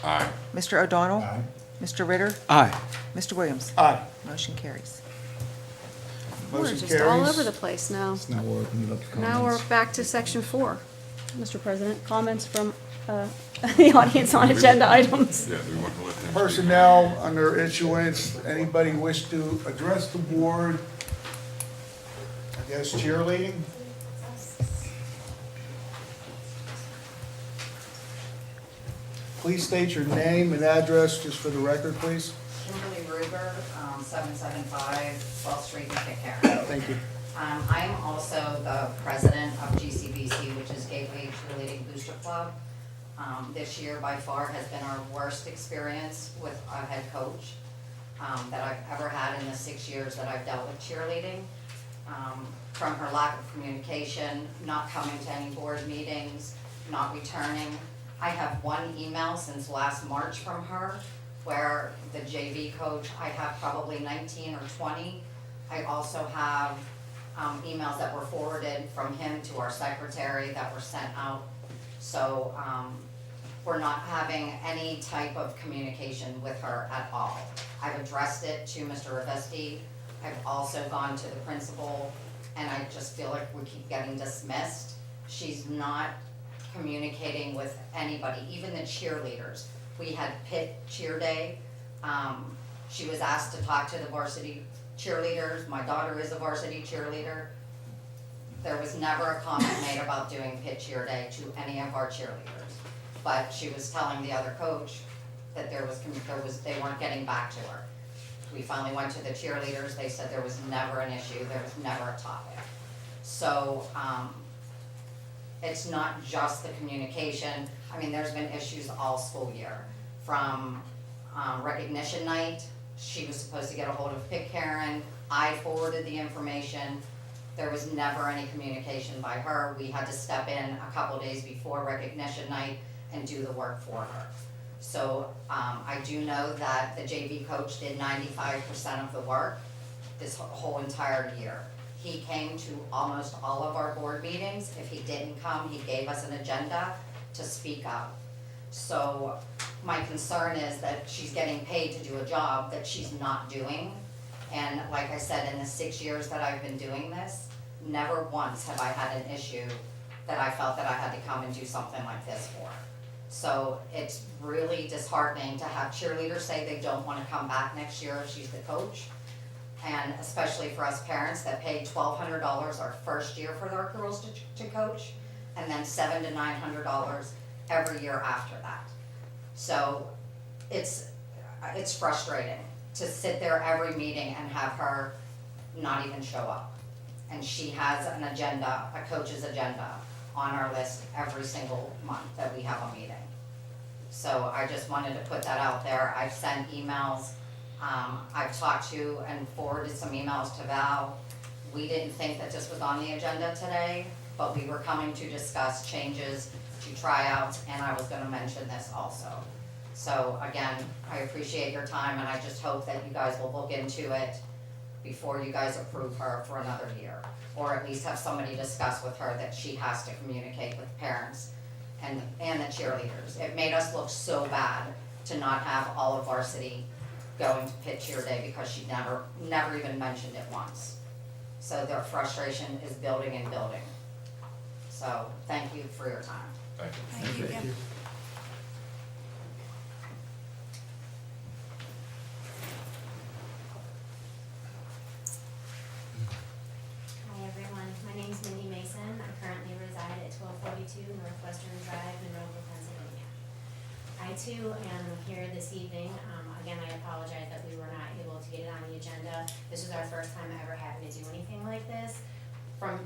Aye. Mr. O'Donnell. Aye. Mr. Ritter. Aye. Mr. Williams. Aye. Motion carries. We're Motion just all carries. over the place now. Now we'll open it up to comments. Now we're back to section 4. Mr. President, comments from the audience on agenda items. Yeah, do we want to let them? speak? Personnel, under issuance, anybody wish to address the board? I guess cheerleading? Please state your name and address, just for the record, please. Kimberly Ruber, 775 12th Street in Pitcairn. Thank you. I'm also the president of GCBC, which is Gateway Cheerleading Booster Club. This year by far has been our worst experience with a head coach that I've ever had in the 6 years that I've dealt with cheerleading. From her lack of communication, not coming to any board meetings, not returning. I have one email since last March from her where the JV coach, I have probably 19 or 20. I also have emails that were forwarded from him to our secretary that were sent out. So we're not having any type of communication with her at all. I've addressed it to Mr. Rivesti. I've also gone to the principal, and I just feel like we keep getting dismissed. She's not communicating with anybody, even the cheerleaders. We had Pitt Cheer Day. She was asked to talk to the varsity cheerleaders. My daughter is a varsity cheerleader. There was never a comment made about doing Pitt Cheer Day to any of our cheerleaders. But she was telling the other coach that they weren't getting back to her. We finally went to the cheerleaders. They said there was never an issue. There was never a topic. So, it's not just the communication. I mean, there's been issues all school year, from recognition night. She was supposed to get a hold of Pick Karen. I forwarded the information. There was never any communication by her. We had to step in a couple days before recognition night and do the work for her. So I do know that the JV coach did 95% of the work this whole entire year. He came to almost all of our board meetings. If he didn't come, he gave us an agenda to speak up. So my concern is that she's getting paid to do a job that she's not doing. And like I said, in the 6 years that I've been doing this, never once have I had an issue that I felt that I had to come and do something like this for. So it's really disheartening to have cheerleaders say they don't want to come back next year if she's the coach. And especially for us parents that paid $1,200 our first year for our girls to coach, and then $700 to $900 every year after that. So it's frustrating to sit there every meeting and have her not even show up. And she has an agenda, a coach's agenda, on our list every single month that we have a meeting. So I just wanted to put that out there. I've sent emails. I've talked to and forwarded some emails to Val. We didn't think that this was on the agenda today, but we were coming to discuss changes to tryouts, and I was gonna mention this also. So again, I appreciate your time, and I just hope that you guys will look into it before you guys approve her for another year. Or at least have somebody discuss with her that she has to communicate with parents and the cheerleaders. It made us look so bad to not have all of varsity going to Pitt Cheer Day because she never even mentioned it once. So their frustration is building and building. So thank you for your time. Thank you. Thank you. Hi everyone, my name's Mindy Mason. I currently reside at 1242 Northwestern Drive, Monroeville, Pennsylvania. I too am here this evening. Again, I apologize that we were not able to get it on the agenda. This is our first time ever having to do anything like this. From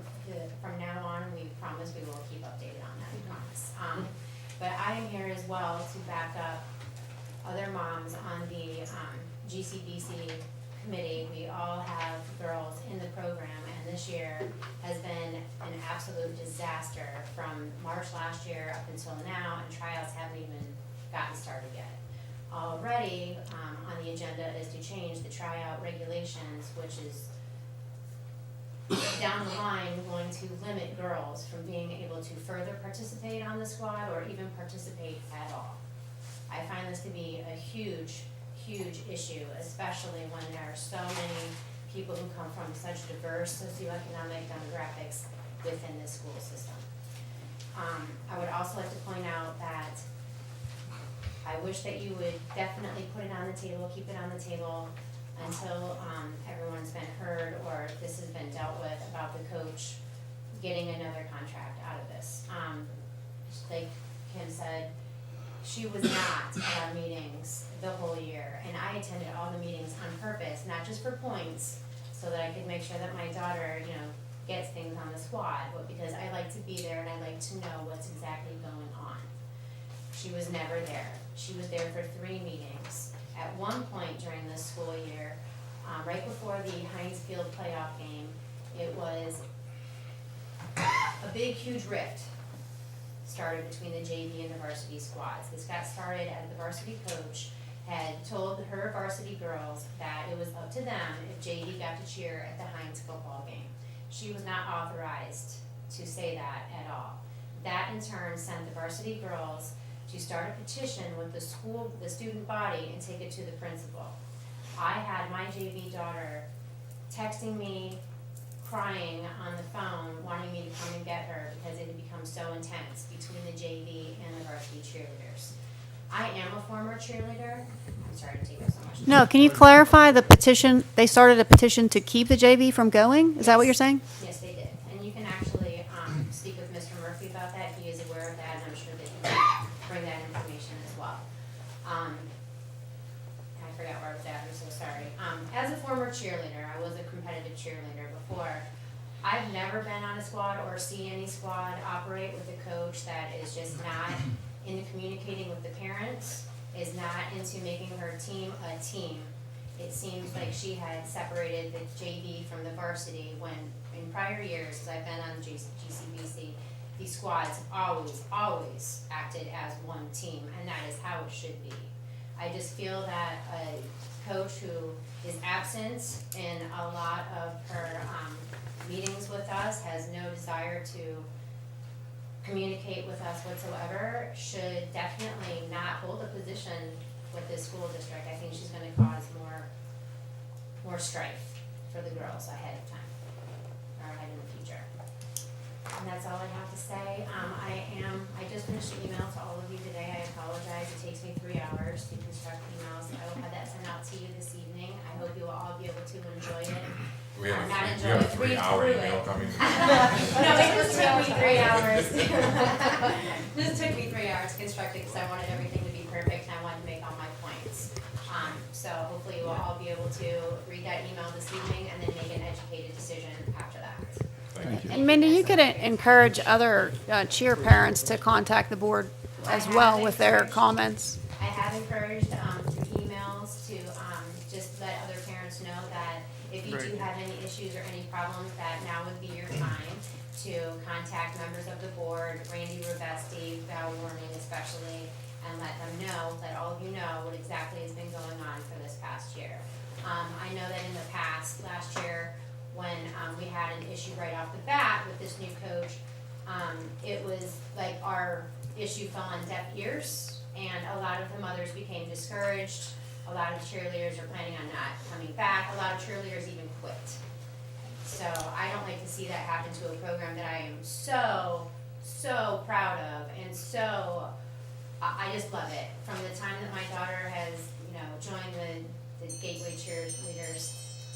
now on, we promise we will keep updated on that, we promise. But I am here as well to back up other moms on the GCBC committee. We all have girls in the program, and this year has been an absolute disaster from March last year up until now, and tryouts haven't even gotten started yet. Already on the agenda is to change the tryout regulations, which is down the line going to limit girls from being able to further participate on the squad or even participate at all. I find this to be a huge issue, especially when there are so many people who come from such diverse socioeconomic demographics within this school system. I would also like to point out that I wish that you would definitely put it on the table, keep it on the table until everyone's been heard or this has been dealt with about the coach getting another contract out of this. Like Kim said, she was not at our meetings the whole year, and I attended all the meetings on purpose, not just for points, so that I could make sure that my daughter, gets things on the squad, but because I like to be there and I like to know what's exactly going on. She was never there. She was there for 3 meetings. At one point during this school year, right before the Heinz Field playoff game, it was a big, huge rift started between the JV and the varsity squads. This got started as the varsity coach had told her varsity girls that it was up to them if JV got to cheer at the Heinz football game. She was not authorized to say that at all. That in turn sent the varsity girls to start a petition with the student body and take it to the principal. I had my JV daughter texting me, crying on the phone, wanting me to come and get her because it had become so intense between the JV and the varsity cheerleaders. I am a former cheerleader. I'm sorry to take up so much time. No, can you clarify the petition? They started a petition to keep the JV from going? Is that what you're saying? Yes, they did. And you can actually speak with Mr. Murphy about that. He is aware of that, and I'm sure that he can bring that information as well. I forgot where I was at. I'm so sorry. As a former cheerleader, I was a competitive cheerleader before. I've never been on a squad or seen any squad operate with a coach that is just not into communicating with the parents, is not into making her team a team. It seems like she had separated the JV from the varsity when in prior years, as I've been on GCBC, these squads always acted as one team, and that is how it should be. I just feel that a coach who is absent in a lot of her meetings with us, has no desire to communicate with us whatsoever, should definitely not hold a position with this school district. I think she's gonna cause more strife for the girls ahead of time, or ahead in the future. And that's all I have to say. I just finished an email to all of you today. I apologize. It takes me 3 hours to construct emails. I will have that sent out to you this evening. I hope you will all be able to enjoy it. We have Not a enjoy it, read 3-hour through email it. coming. No, it just took me 3 hours. This took me 3 hours to construct it because I wanted everything to be perfect and I wanted to make all my points. So hopefully you will all be able to read that email this evening and then make an educated decision after that. Thank you. And Mindy, you could encourage other cheer parents to contact the board as well with their comments. I have encouraged through emails to just let other parents know that if you do have any issues or any problems, that now would be your time to contact members of the board, Randy Rivesti, Val Warning especially, and let them know, let all of you know what exactly has been going on for this past year. I know that in the past, last year, when we had an issue right off the bat with this new coach, it was like our issue fell on deaf ears, and a lot of the mothers became discouraged. A lot of cheerleaders are planning on not coming back. A lot of cheerleaders even quit. So I don't like to see that happen to a program that I am so proud of, and so I just love it. From the time that my daughter has, joined the Gateway Cheerleaders,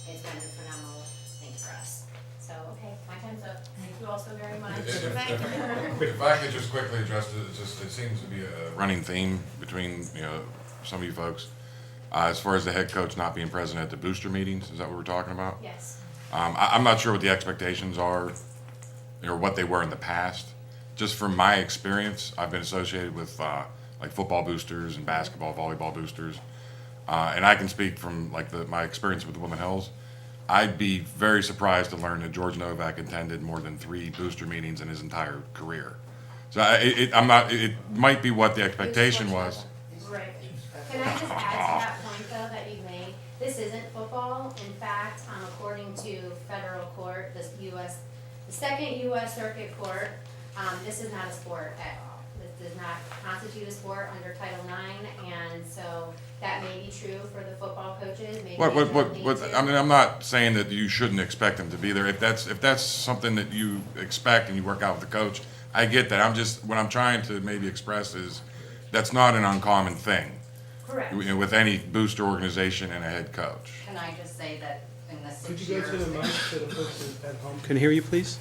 it's been a phenomenal thing for us. So, okay, my time's up. Thank you all so very much. If I could just quickly address it seems to be a running theme between, some of you folks. As far as the head coach not being present at the booster meetings, is that what we're talking about? Yes. I'm not sure what the expectations are, or what they were in the past. Just from my experience, I've been associated with, like football boosters and basketball, volleyball boosters. And I can speak from my experience with the Women Hills. I'd be very surprised to learn that George Novak attended more than 3 booster meetings in his entire career. So it might be what the expectation was. Right. Can I just add to that point, though, that you made? This isn't football. In fact, according to federal court, the second U.S. Circuit Court, this is not a sport at all. This does not constitute a sport under Title IX, and so that may be true for the football coaches. Maybe they don't need to. I mean, I'm not saying that you shouldn't expect them to be there. If that's something that you expect and you work out with the coach, I get that. What I'm trying to maybe express is that's not an uncommon thing. Correct. With any booster organization and a head coach. Can I just say that in the 6 Could years? you go to the mic so the folks at home can hear you, please?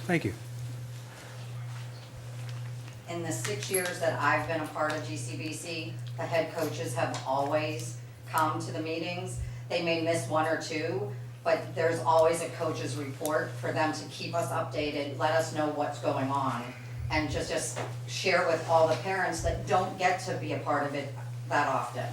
Thank you. In the 6 years that I've been a part of GCBC, the head coaches have always come to the meetings. They may miss 1 or 2, but there's always a coach's report for them to keep us updated, let us know what's going on, and just share with all the parents that don't get to be a part of it that often.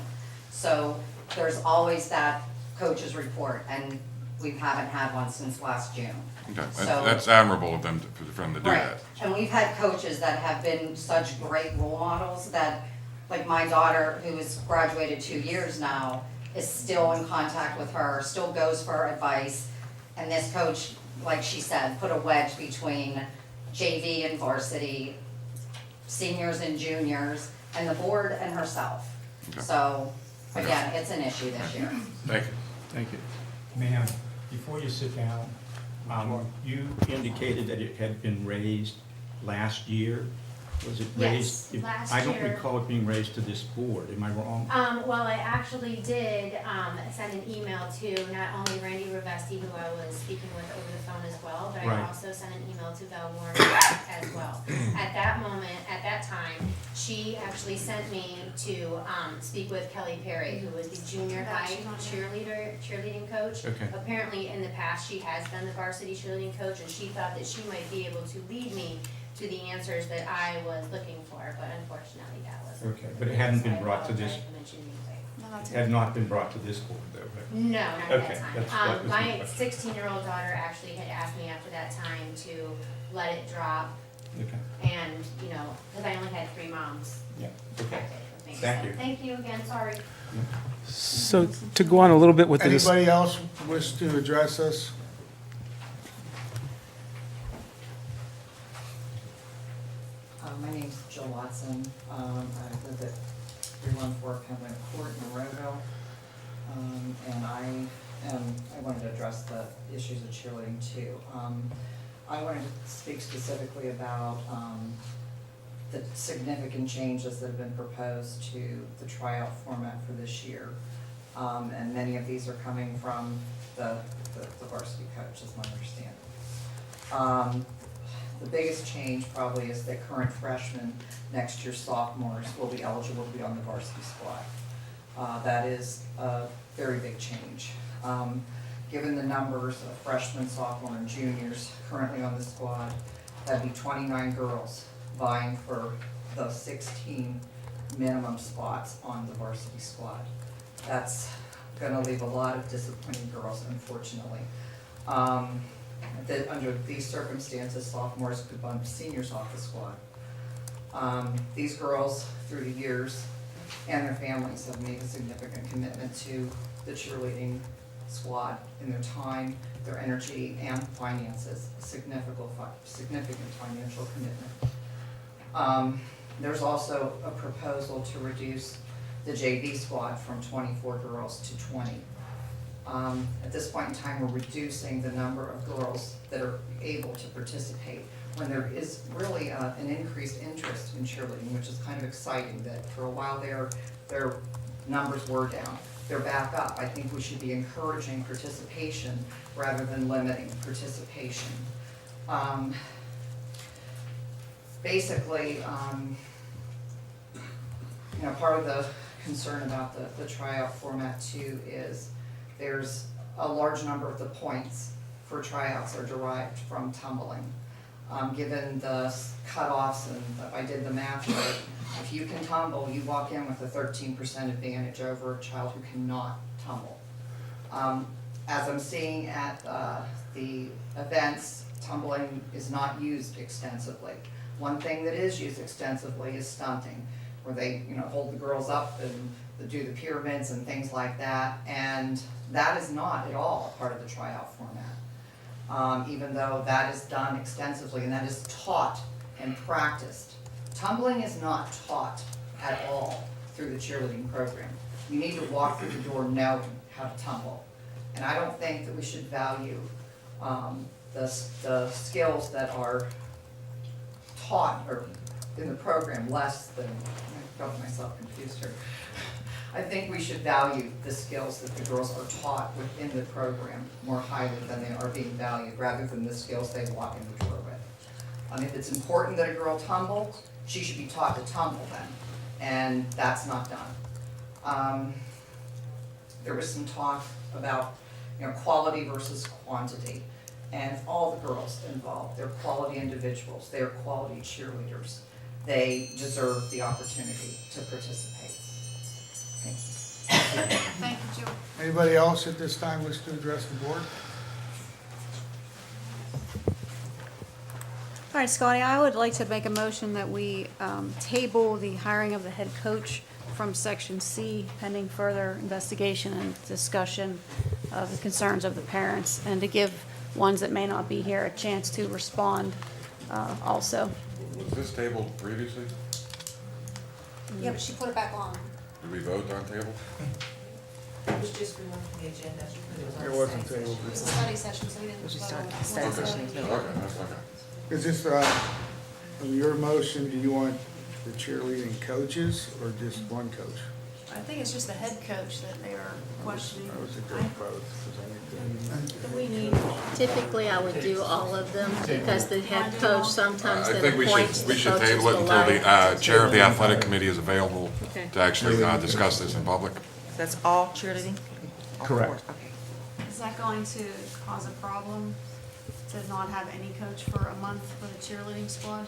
So there's always that coach's report, and we haven't had one since last June. Okay, So- that's admirable of them for them to do Right, that. and we've had coaches that have been such great role models that, like my daughter, who has graduated 2 years now, is still in contact with her, still goes for advice. And this coach, like she said, put a wedge between JV and varsity, seniors and juniors, and the board and herself. Okay. So, again, it's an issue this year. Thank you. Thank you. Ma'am, before you sit down, you indicated that it had been raised last year Was it Yes, raised? last I don't year- recall it being raised to this board, am I wrong? Well, I actually did, send an email to not only Randy Ravesti, who I was speaking with over the phone as well, but I Right. also sent an email to Val Warren as well. At that moment, at that time, she actually sent me to, speak with Kelly Perry, who was the junior high cheerleading coach. Okay. Apparently, in the past, she has been the varsity cheerleading coach, and she thought that she might be able to lead me to the answers that I was looking for, but unfortunately, that wasn't. Okay, but it hadn't been So I brought to this- apologize for mentioning anything. It had not been brought to this board, though, right? No, not at Okay, that time. that was my My question. 16-year-old daughter actually had asked me after that time to let it drop, Okay, and, you know, because I only had 3 moms yeah, that okay. day with me. Thank So, you. Thank you again, sorry. So to go on a little bit with this. Anybody else wish to address this? My name's Jill Watson. I live at 314 Penwood Court in Monroeville. And I wanted to address the issues of cheerleading too. I wanted to speak specifically about the significant changes that have been proposed to the tryout format for this year. And many of these are coming from the varsity coach, is my understanding. The biggest change probably is that current freshmen, next year sophomores, will be eligible to be on the varsity squad. That is a very big change. Given the numbers of freshmen, sophomore, and juniors currently on the squad, that'd be 29 girls vying for the 16 minimum spots on the varsity squad. That's gonna leave a lot of disappointed girls, unfortunately. That under these circumstances, sophomores could bump seniors off the squad. These girls, through the years, and their families have made a significant commitment to the cheerleading squad in their time, their energy, and finances, a significant financial commitment. There's also a proposal to reduce the JV squad from 24 girls to 20. At this point in time, we're reducing the number of girls that are able to participate when there is really an increased interest in cheerleading, which is kind of exciting that for a while their numbers were down. They're back up. I think we should be encouraging participation rather than limiting participation. Basically, you know, part of the concern about the tryout format too is there's a large number of the points for tryouts are derived from tumbling. Given the cutoffs, and if I did the math right, if you can tumble, you walk in with a 13% advantage over a child who cannot tumble. As I'm seeing at the events, tumbling is not used extensively. One thing that is used extensively is stunting, where they, you know, hold the girls up and do the pyramids and things like that, and that is not at all a part of the tryout format. Even though that is done extensively and that is taught and practiced. Tumbling is not taught at all through the cheerleading program. You need to walk through the door knowing how to tumble. And I don't think that we should value the skills that are taught or in the program less than, I got myself confused here. I think we should value the skills that the girls are taught within the program more highly than they are being valued, rather than the skills they walk in the door with. If it's important that a girl tumble, she should be taught to tumble then, and that's not done. There was some talk about, you know, quality versus quantity, and all the girls involved, they're quality individuals, they're quality cheerleaders. They deserve the opportunity to participate. Thank you. Thank you, Jill. Anybody else at this time wish to address the board? All right, Scotty, I would like to make a motion that we table the hiring of the head coach from Section C pending further investigation and discussion of the concerns of the parents, and to give ones that may not be here a chance to respond also. Was this tabled previously? Yeah, but she put it back on. Did we vote on table? It was just removed from the agenda. It wasn't tabled. It was a study session, so we didn't. We should vote start on it. the study session. Okay, that's okay. Is this, On your motion, do you want the cheerleading coaches or just one coach? I think it's just the head coach that they are questioning. I would think they're both, 'cause I think Do we need, Typically, I would do all of them because the head coach sometimes I then think appoints we the should coaches table it until below. the chair of the athletic committee is available Okay. to actually discuss this in public. That's all cheerleading? All four? Correct. Okay. is that going to cause a problem to not have any coach for a month for the cheerleading squad?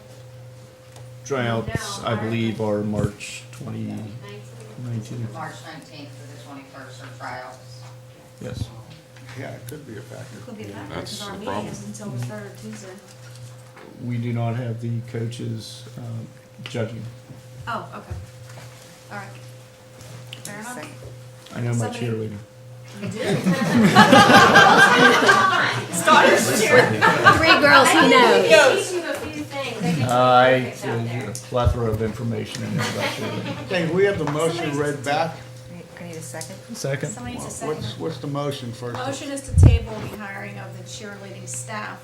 Tryouts, I believe, are March 2019. March 19th to the 21st are tryouts. Yes. yeah, it could be a factor. Could be that, That's because our the meeting problem. is until the third Tuesday. We do not have the coaches judging. Oh, okay. All right. Fair enough. Second. I know my Somebody- cheerleading. You do? Starters cheer. 3 girls he knows. Teach you a few things. I, a plethora of information in there about cheerleading. Okay, we have the motion read back. I need a second. Second. Somebody needs a second. What's the motion first? Motion is to table the hiring of the cheerleading staff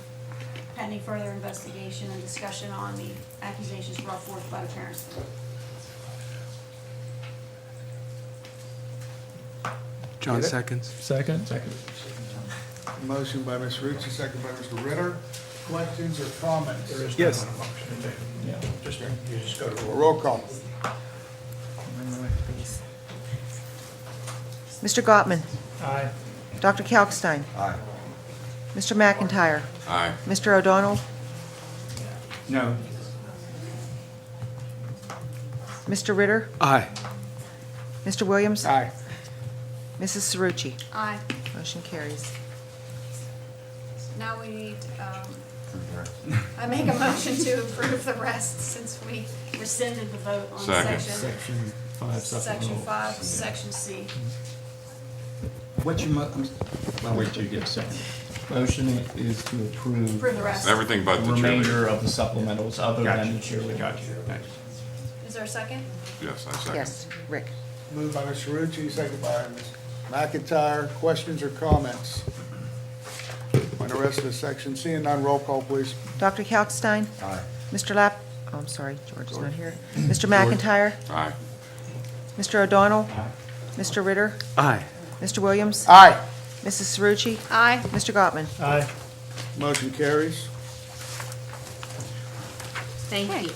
pending further investigation and discussion on the accusations brought forth by the parents. John Get it? seconds. Second. Second. Motion by Ms. Rucci, second by Mr. Ritter. Questions or comments? There is Yes. no motion. Yeah, just, you just go to roll. Roll call. Mr. Gottman, Aye. Dr. Kalkstein, Aye. Mr. McIntyre, Aye. Mr. O'Donnell, No. Mr. Ritter, Aye. Mr. Williams, Aye. Mrs. Cerrucci. Aye. Motion carries. Now we need, I make a motion to approve the rest since we rescinded the vote on Second. Section 5 Section supplemental. 5, Section C. What's your I'll wait till you get a second. Motion is to approve Approve the rest. Everything but the the remainder cheerleader. of the supplementals other than the cheerleading. Gotcha, thanks. Is there a second? Yes, I second. Yes, Rick. Moved by Mr. Rucci, second by Ms. McIntyre. Questions or comments on the rest of the section? Seeing none, roll call, please. Dr. Kalkstein, Aye. Mr. Lapp, oh, I'm sorry, George is not here. Mr. McIntyre, Aye. Mr. O'Donnell, Mr. Ritter, Aye. Mr. Williams, Aye. Mrs. Cerrucci, Aye. Mr. Gottman. Aye. Motion carries. Thank you.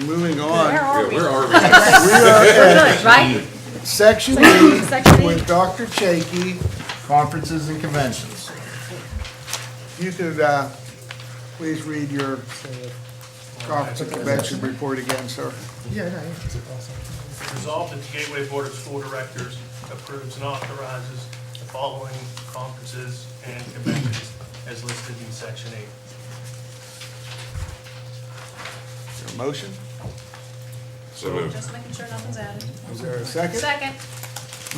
Moving on. Yeah, where are we? We are at Right? Section E with Dr. Chaky, conferences and conventions. You could, please read your conference and convention report again, sir. Resolved that the Gateway Board of School Directors approves and authorizes the following conferences and conventions as listed in Section 8. Is there a motion? So moved. Just making sure nothing's added. Is there a second? Second.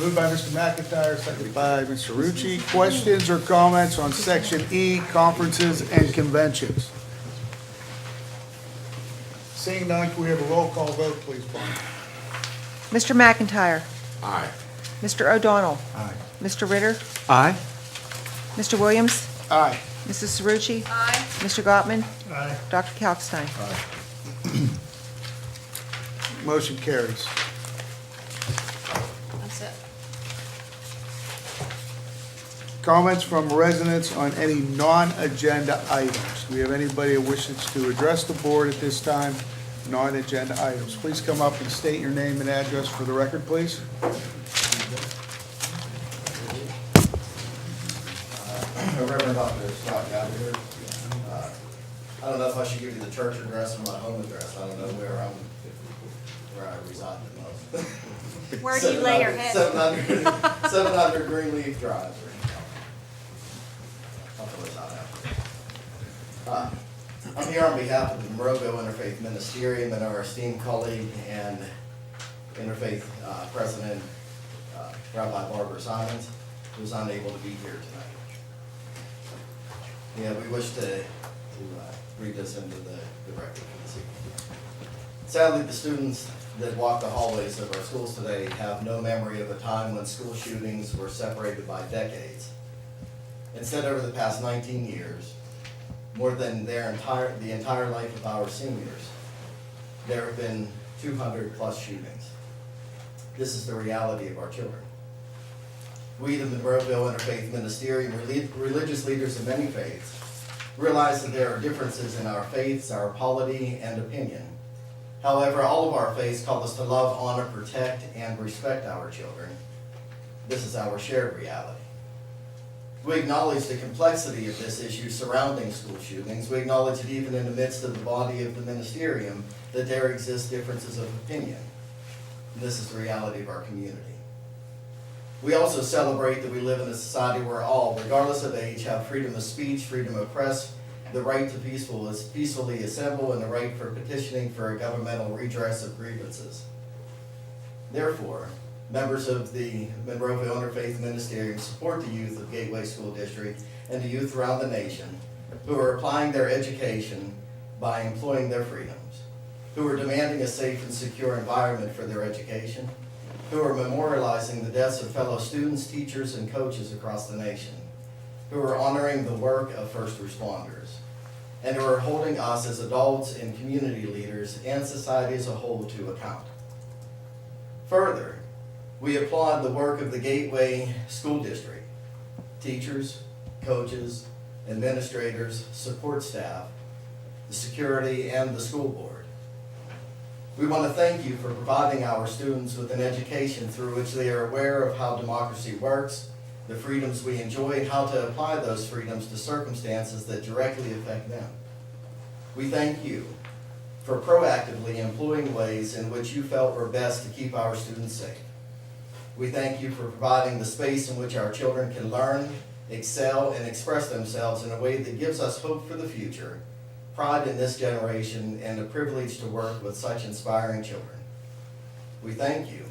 Moved by Mr. McIntyre, seconded by Mr. Rucci. Questions or comments on Section E, conferences and conventions? Seeing none, can we have a roll call vote, please, Barney? Mr. McIntyre, Aye. Mr. O'Donnell, Aye. Mr. Ritter, Aye. Mr. Williams, Aye. Mrs. Cerrucci, Aye. Mr. Gottman, Aye. Dr. Kalkstein. Motion carries. That's it. Comments from residents on any non-agenda items. Do we have anybody who wishes to address the board at this time? Non-agenda items. Please come up and state your name and address for the record, please. Reverend Dr. Scott Gallagher. I don't know if I should give you the church address or my home address. I don't know where I reside the most. Where do you lay your head? 700 Greenleaf Drive. I'm here on behalf of the Morogo Interfaith Ministerium and our esteemed colleague and Interfaith President, Rabbi Barbara Simons, who's unable to be here tonight. Yeah, we wish to read this into the record for this evening. Sadly, the students that walk the hallways of our schools today have no memory of a time when school shootings were separated by decades. Instead, over the past 19 years, more than the entire life of our seniors. There have been 200+ shootings. This is the reality of our children. We, the Monroeville Interfaith Ministerium, religious leaders of many faiths, realize that there are differences in our faiths, our polity, and opinion. However, all of our faiths call us to love, honor, protect, and respect our children. This is our shared reality. We acknowledge the complexity of this issue surrounding school shootings. We acknowledge that even in the midst of the body of the ministerium, that there exist differences of opinion. And this is the reality of our community. We also celebrate that we live in a society where all, regardless of age, have freedom of speech, freedom of press, the right to peacefully assemble, and the right for petitioning for a governmental redress of grievances. Therefore, members of the Monroeville Interfaith Ministerium support the youth of Gateway School District and the youth around the nation who are applying their education by employing their freedoms, who are demanding a safe and secure environment for their education, who are memorializing the deaths of fellow students, teachers, and coaches across the nation, who are honoring the work of first responders, and who are holding us as adults and community leaders and society as a whole to account. Further, we applaud the work of the Gateway School District, teachers, coaches, administrators, support staff, the security, and the school board. We want to thank you for providing our students with an education through which they are aware of how democracy works, the freedoms we enjoy, and how to apply those freedoms to circumstances that directly affect them. We thank you for proactively employing ways in which you felt were best to keep our students safe. We thank you for providing the space in which our children can learn, excel, and express themselves in a way that gives us hope for the future, pride in this generation, and the privilege to work with such inspiring children. We thank you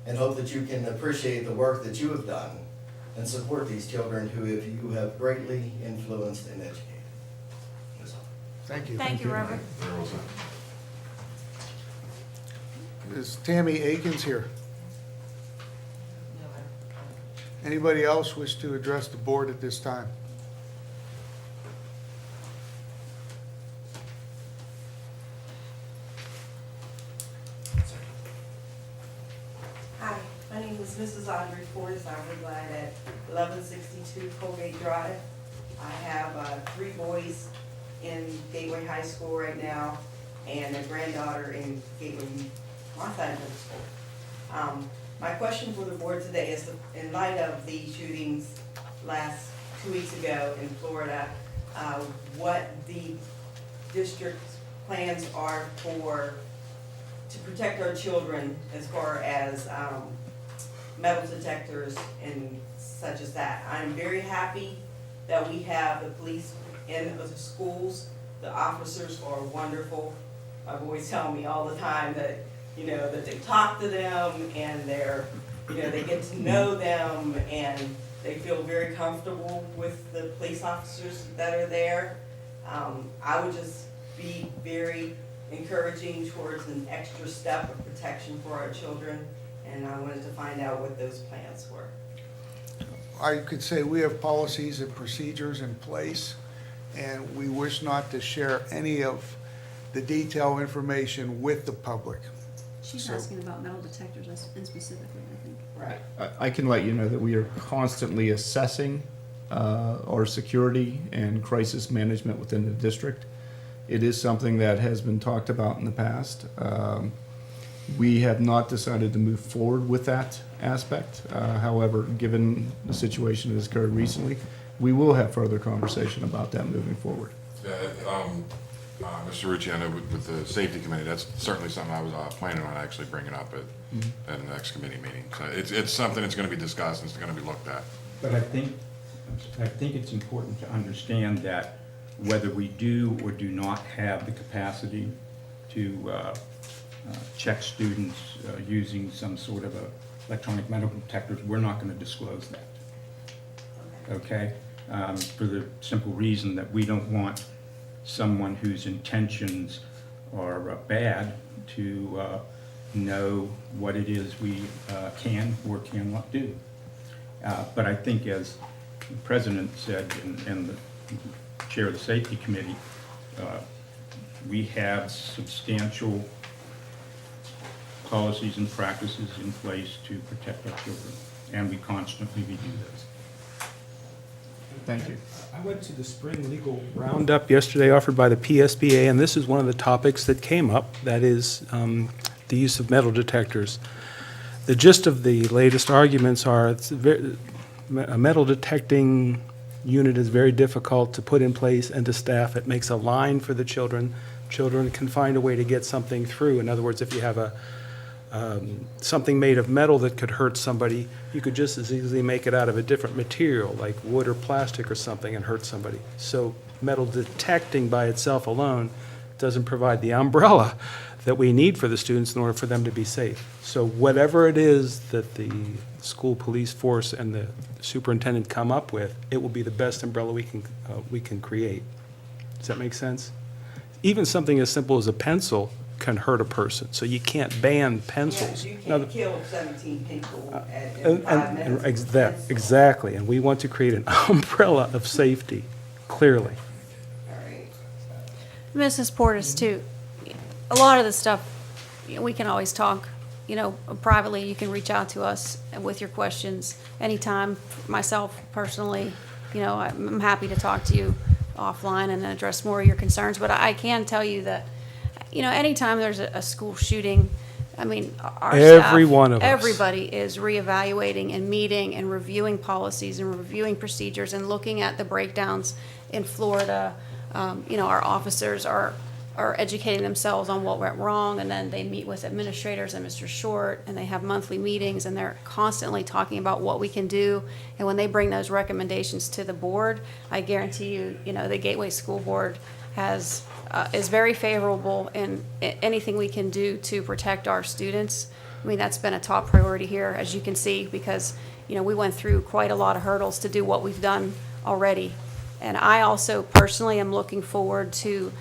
and hope that you can appreciate the work that you have done and support these children who you have greatly influenced and educated. Thank you. Thank you, Reverend. Very well said. Is Tammy Akins here? Anybody else wish to address the board at this time? Hi, my name is Mrs. Audrey Forrest. I reside at 1162 Colgate Drive. I have 3 boys in Gateway High School right now and a granddaughter in Gateway North Side Middle School. My question for the board today is, in light of the shootings last 2 weeks ago in Florida, what the district's plans are to protect our children as far as metal detectors and such as that. I'm very happy that we have the police in the schools. The officers are wonderful. My boys tell me all the time that, that they talk to them and they get to know them and they feel very comfortable with the police officers that are there. I would just be very encouraging towards an extra step of protection for our children, and I wanted to find out what those plans were. I could say we have policies and procedures in place, and we wish not to share any of the detailed information with the public. She's asking about metal detectors and specifically, I think. Right. I can let you know that we are constantly assessing our security and crisis management within the district. It is something that has been talked about in the past. We have not decided to move forward with that aspect. However, given the situation that has occurred recently, we will have further conversation about that moving forward. Mr. Rucci, I know with the safety committee, that's certainly something I was planning on actually bringing up at the next committee meeting. So it's something that's going to be discussed and it's going to be looked at. But I think it's important to understand that whether we do or do not have the capacity to check students using some sort of electronic metal detectors, we're not going to disclose that. Okay? For the simple reason that we don't want someone whose intentions are bad to know what it is we can or cannot do. But I think, as the President said, and the chair of the safety committee, we have substantial policies and practices in place to protect our children, and we constantly review those. Thank you. I went to the spring legal roundup yesterday offered by the PSBA, and this is one of the topics that came up, that is the use of metal detectors. The gist of the latest arguments are a metal detecting unit is very difficult to put in place and to staff. It makes a line for the children. Children can find a way to get something through. In other words, if you have something made of metal that could hurt somebody, you could just as easily make it out of a different material, like wood or plastic or something, and hurt somebody. So metal detecting by itself alone doesn't provide the umbrella that we need for the students in order for them to be safe. So whatever it is that the school police force and the superintendent come up with, it will be the best umbrella we can create. Does that make sense? Even something as simple as a pencil can hurt a person, so you can't ban pencils. Yeah, you Now, can't kill 17 people in 5 minutes. Exactly, and we want to create an umbrella of safety, clearly. Mrs. Portis, too, a lot of the stuff, we can always talk, privately. You can reach out to us with your questions anytime. Myself, personally, I'm happy to talk to you offline and address more of your concerns. But I can tell you that, anytime there's a school shooting, our Every staff, one of us. everybody is reevaluating and meeting and reviewing policies and reviewing procedures and looking at the breakdowns in Florida. Our officers are educating themselves on what went wrong, and then they meet with administrators and Mr. Short, and they have monthly meetings, and they're constantly talking about what we can do. And when they bring those recommendations to the board, I guarantee you, the Gateway School Board is very favorable in anything we can do to protect our students. That's been a top priority here, as you can see, because, we went through quite a lot of hurdles to do what we've done already. And I also personally am looking forward to,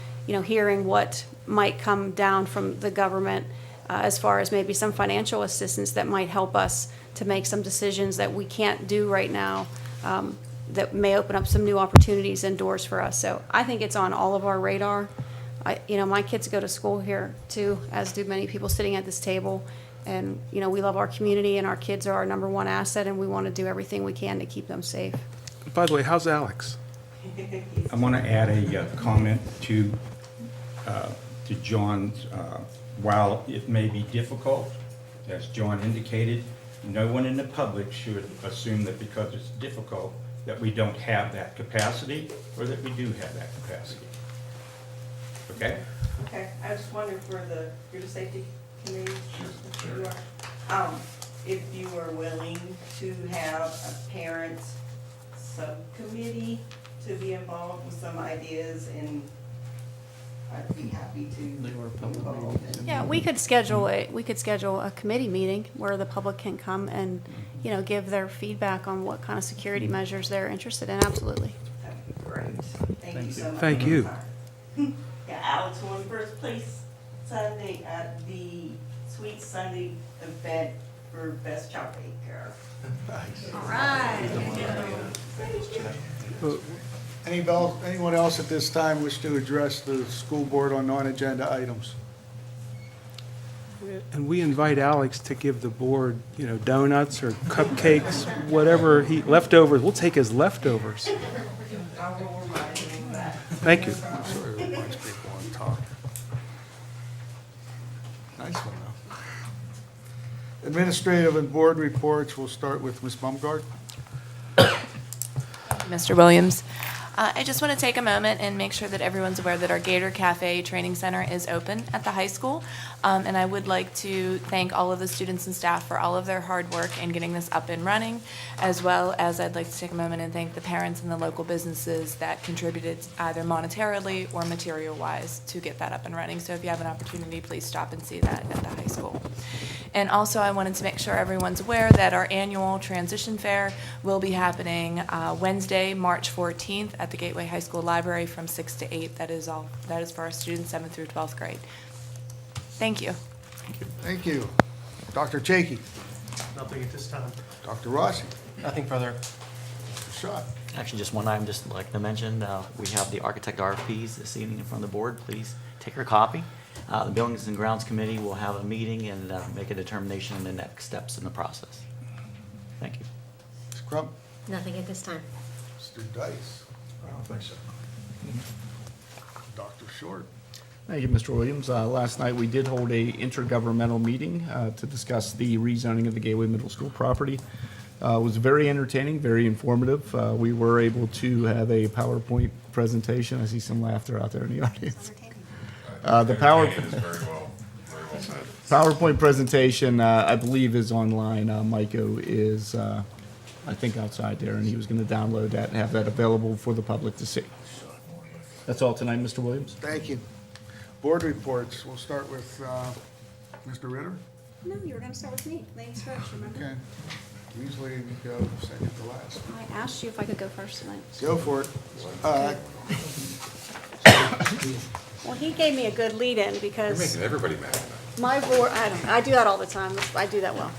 hearing what might come down from the government as far as maybe some financial assistance that might help us to make some decisions that we can't do right now, that may open up some new opportunities and doors for us. So I think it's on all of our radar. My kids go to school here too, as do many people sitting at this table. And, we love our community, and our kids are our #1 asset, and we want to do everything we can to keep them safe. By the way, how's Alex? I want to add a comment to John's. While it may be difficult, as John indicated, no one in the public should assume that because it's difficult that we don't have that capacity, or that we do have that capacity. Okay? Okay, I just wondered you're the safety committee? You are. If you are willing to have a parent subcommittee to be involved with some ideas, and I'd be happy to be involved. Yeah, we could schedule a committee meeting where the public can come and, give their feedback on what kind of security measures they're interested in. Absolutely. That'd be great. Thank you so much. Thank you. Yeah, Alex won first place Sunday at the Sweet Sunday event for Best Child Baker. All right. Anyone else at this time wish to address the school board on non-agenda items? And we invite Alex to give the board, donuts or cupcakes, whatever leftovers. We'll take his leftovers. I will remind him of that. Thank you. Nice one, though. Administrative and board reports, we'll start with Ms. Baumgart. Mr. Williams. I just want to take a moment and make sure that everyone's aware that our Gator Cafe Training Center is open at the high school. And I would like to thank all of the students and staff for all of their hard work in getting this up and running, as well as I'd like to take a moment and thank the parents and the local businesses that contributed either monetarily or material-wise to get that up and running. So if you have an opportunity, please stop and see that at the high school. And also, I wanted to make sure everyone's aware that our annual transition fair will be happening Wednesday, March 14th at the Gateway High School Library from 6 to 8. That is for our students 7th through 12th grade. Thank you. Thank you. Dr. Chakey. Nothing at this time. Dr. Rossi. Nothing further. Mr. Schott. Actually, just one item, just like to mention, we have the architect RFPs this evening in front of the board. Please take your copy. The Buildings and Grounds Committee will have a meeting and make a determination on the next steps in the process. Thank you. Ms. Crump. Nothing at this time. Mr. Dice. I don't think so. Dr. Short. Thank you, Mr. Williams. Last night, we did hold a intergovernmental meeting to discuss the rezoning of the Gateway Middle School property. It was very entertaining, very informative. We were able to have a PowerPoint presentation. I see some laughter out there in the audience. The PowerPoint presentation, I believe, is online. Miko is, I think, outside there, and he was going to download that and have that available for the public to see. That's all tonight, Mr. Williams. Thank you. Board reports. We'll start with Mr. Ritter. No, you were gonna start with me, ladies first, remember? Okay. Usually we go second to last. I asked you if I could go first tonight. Go for it. Well, he gave me a good lead-in You're because making everybody mad. my board, I do that all the time, I do that well.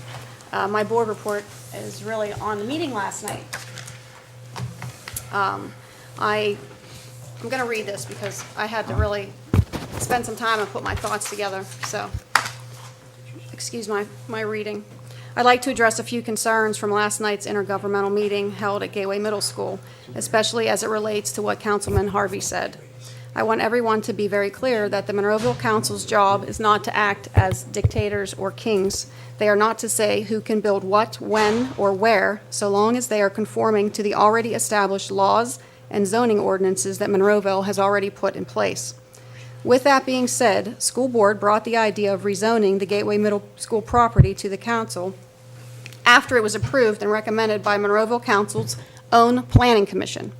My board report is really on the meeting last night. I'm gonna read this because I had to really spend some time and put my thoughts together, so, excuse my reading. I'd like to address a few concerns from last night's intergovernmental meeting held at Gateway Middle School, especially as it relates to what Councilman Harvey said. I want everyone to be very clear that the Monroeville Council's job is not to act as dictators or kings. They are not to say who can build what, when, or where, so long as they are conforming to the already established laws and zoning ordinances that Monroeville has already put in place. With that being said, School Board brought the idea of rezoning the Gateway Middle School property to the council after it was approved and recommended by Monroeville Council's own Planning Commission.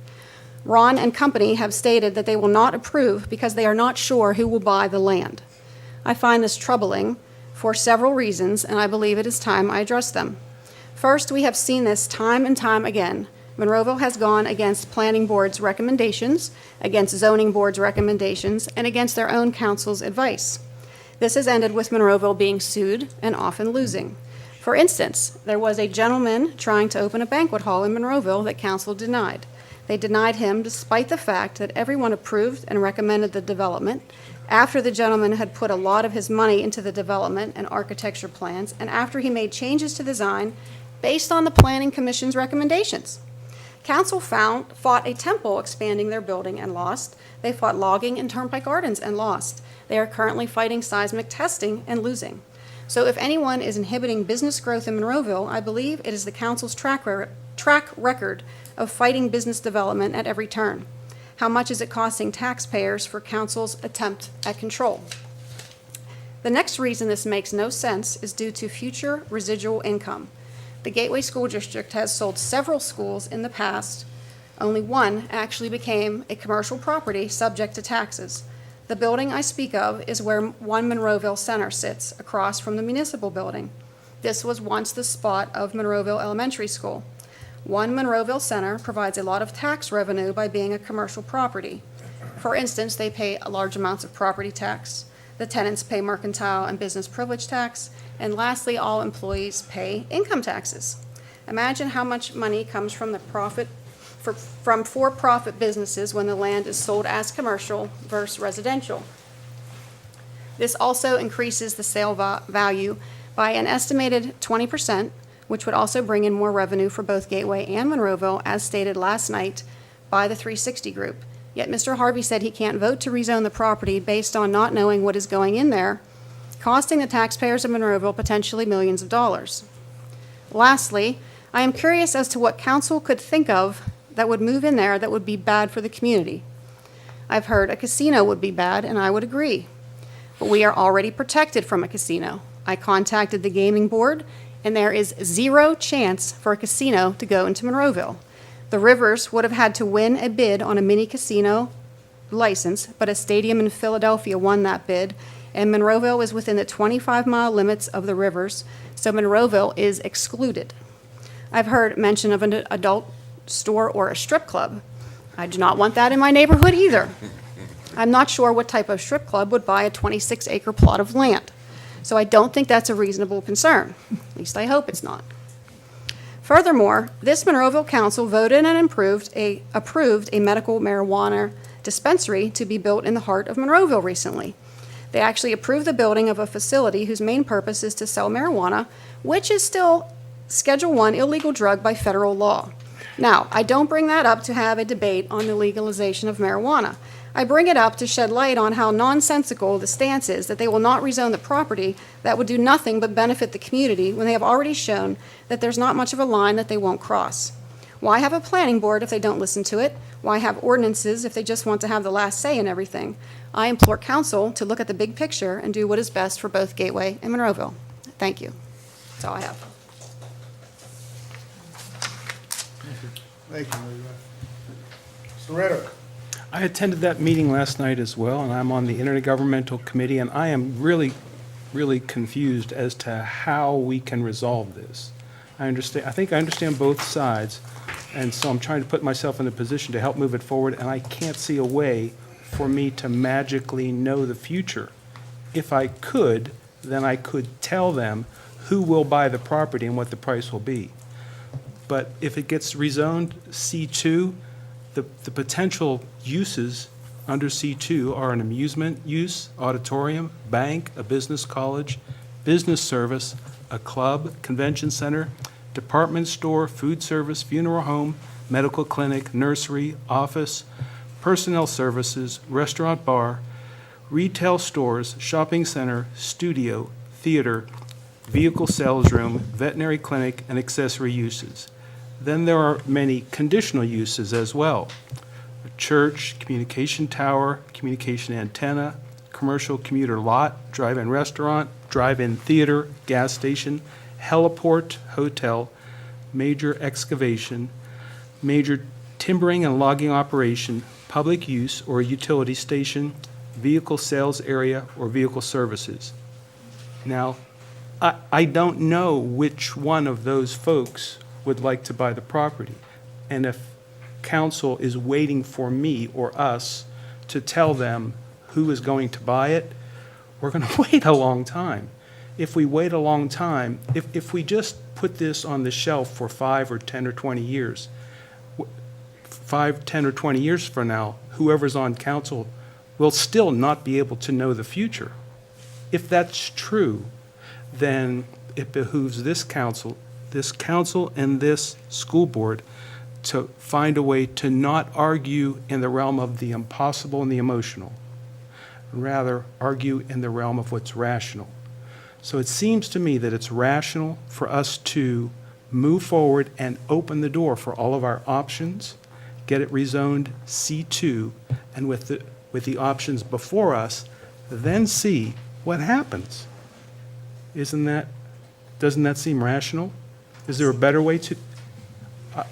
Ron and company have stated that they will not approve because they are not sure who will buy the land. I find this troubling for several reasons, and I believe it is time I address them. First, we have seen this time and time again. Monroeville has gone against Planning Board's recommendations, against Zoning Board's recommendations, and against their own council's advice. This has ended with Monroeville being sued and often losing. For instance, there was a gentleman trying to open a banquet hall in Monroeville that council denied. They denied him despite the fact that everyone approved and recommended the development, after the gentleman had put a lot of his money into the development and architecture plans, and after he made changes to design based on the Planning Commission's recommendations. Council fought a temple expanding their building and lost. They fought logging and turnpike gardens and lost. They are currently fighting seismic testing and losing. So if anyone is inhibiting business growth in Monroeville, I believe it is the council's track record of fighting business development at every turn. How much is it costing taxpayers for council's attempt at control? The next reason this makes no sense is due to future residual income. The Gateway School District has sold several schools in the past. Only one actually became a commercial property subject to taxes. The building I speak of is where One Monroeville Center sits, across from the municipal building. This was once the spot of Monroeville Elementary School. One Monroeville Center provides a lot of tax revenue by being a commercial property. For instance, they pay large amounts of property tax. The tenants pay mercantile and business privilege tax. And lastly, all employees pay income taxes. Imagine how much money comes from the from for-profit businesses when the land is sold as commercial versus residential. This also increases the sale value by an estimated 20%, which would also bring in more revenue for both Gateway and Monroeville, as stated last night by the 360 Group. Yet Mr. Harvey said he can't vote to rezone the property based on not knowing what is going in there, costing the taxpayers of Monroeville potentially millions of dollars. Lastly, I am curious as to what council could think of that would move in there that would be bad for the community. I've heard a casino would be bad, and I would agree. But we are already protected from a casino. I contacted the gaming board, and there is zero chance for a casino to go into Monroeville. The Rivers would have had to win a bid on a mini casino license, but a stadium in Philadelphia won that bid, and Monroeville is within the 25-mile limits of the Rivers, so Monroeville is excluded. I've heard mention of an adult store or a strip club. I do not want that in my neighborhood either. I'm not sure what type of strip club would buy a 26-acre plot of land, so I don't think that's a reasonable concern. At least I hope it's not. Furthermore, this Monroeville Council voted and approved a medical marijuana dispensary to be built in the heart of Monroeville recently. They actually approved the building of a facility whose main purpose is to sell marijuana, which is still Schedule I illegal drug by federal law. Now, I don't bring that up to have a debate on the legalization of marijuana. I bring it up to shed light on how nonsensical the stance is that they will not rezone the property that would do nothing but benefit the community when they have already shown that there's not much of a line that they won't cross. Why have a planning board if they don't listen to it? Why have ordinances if they just want to have the last say in everything? I implore council to look at the big picture and do what is best for both Gateway and Monroeville. Thank you. That's all I have. Thank you, Mary Beth. Mr. Ritter. I attended that meeting last night as well, and I'm on the Intergovernmental Committee, and I am really, really confused as to how we can resolve this. I think I understand both sides, and so I'm trying to put myself in a position to help move it forward, and I can't see a way for me to magically know the future. If I could, then I could tell them who will buy the property and what the price will be. But if it gets rezoned C2, the potential uses under C2 are an amusement use, auditorium, bank, a business college, business service, a club, convention center, department store, food service, funeral home, medical clinic, nursery, office, personnel services, restaurant bar, retail stores, shopping center, studio, theater, vehicle sales room, veterinary clinic, and accessory uses. Then there are many conditional uses as well. A church, communication tower, communication antenna, commercial commuter lot, drive-in restaurant, drive-in theater, gas station, heliport, hotel, major excavation, major timbering and logging operation, public use or utility station, vehicle sales area, or vehicle services. Now, I don't know which one of those folks would like to buy the property. And if council is waiting for me or us to tell them who is going to buy it, we're going to wait a long time. If we wait a long time, if we just put this on the shelf for 5 or 10 or 20 years, 5, 10, or 20 years from now, whoever's on council will still not be able to know the future. If that's true, then it behooves this council and this school board to find a way to not argue in the realm of the impossible and the emotional, rather argue in the realm of what's rational. So it seems to me that it's rational for us to move forward and open the door for all of our options, get it rezoned C2, and with the options before us, then see what happens. Doesn't that seem rational? Is there a better way to?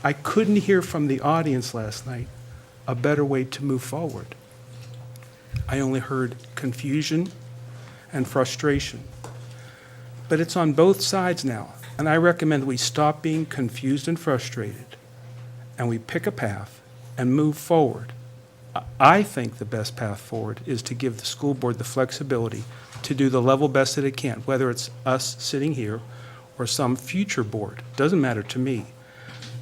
I couldn't hear from the audience last night a better way to move forward. I only heard confusion and frustration. But it's on both sides now, and I recommend that we stop being confused and frustrated, and we pick a path and move forward. I think the best path forward is to give the school board the flexibility to do the level best that it can, whether it's us sitting here or some future board. Doesn't matter to me.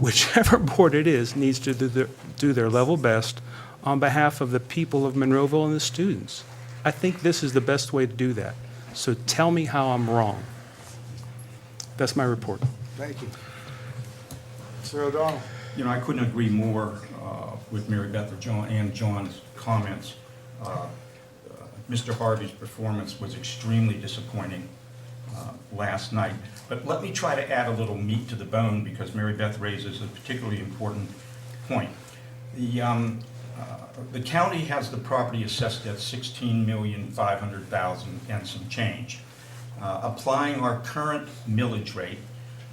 Whichever board it is needs to do their level best on behalf of the people of Monroeville and the students. I think this is the best way to do that. So tell me how I'm wrong. That's my report. Thank you. Sir O'Donnell. You know, I couldn't agree more with Mary Beth and John's comments. Mr. Harvey's performance was extremely disappointing last night. But let me try to add a little meat to the bone because Mary Beth raises a particularly important point. The county has the property assessed at $16,500,000 and some change. Applying our current millage rate,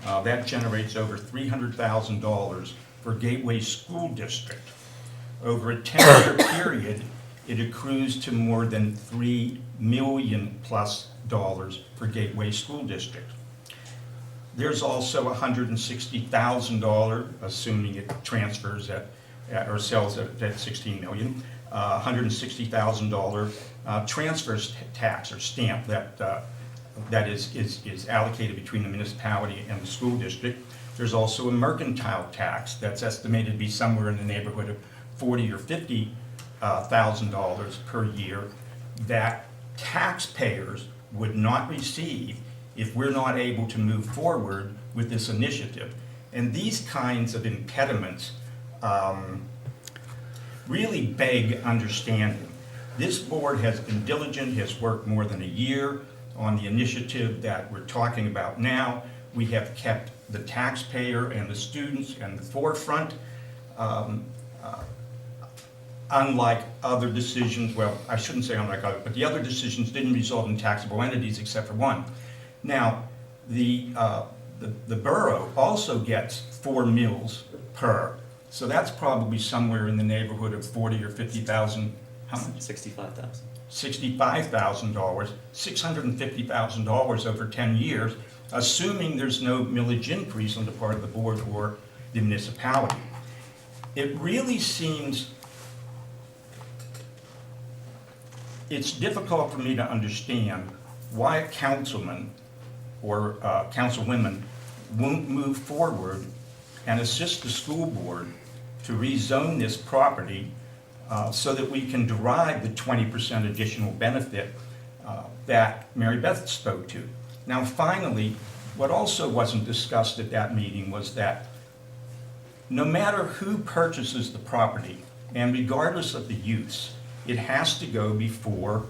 that generates over $300,000 for Gateway School District. Over a 10-year period, it accrues to more than $3 million plus for Gateway School District. There's also $160,000, assuming it transfers or sells at 16 million, $160,000 transfers tax or stamp that is allocated between the municipality and the school district, There's also a mercantile tax that's estimated to be somewhere in the neighborhood of $40,000 or $50,000 per year that taxpayers would not receive if we're not able to move forward with this initiative. And these kinds of impediments really beg understanding. This board has been diligent, has worked more than a year on the initiative that we're talking about now. We have kept the taxpayer and the students in the forefront. Unlike other decisions, well, I shouldn't say unlike other, but the other decisions didn't result in taxable entities except for one. Now, the borough also gets 4 mills per, so that's probably somewhere in the neighborhood of 40 or 50,000. How much? $65,000. $65,000, $650,000 over 10 years, assuming there's no millage increase on the part of the board or the municipality. It really seems, it's difficult for me to understand why a councilman or councilwomen won't move forward and assist the school board to rezone this property so that we can derive the 20% additional benefit that Mary Beth spoke to. Now, finally, what also wasn't discussed at that meeting was that no matter who purchases the property, and regardless of the use, it has to go before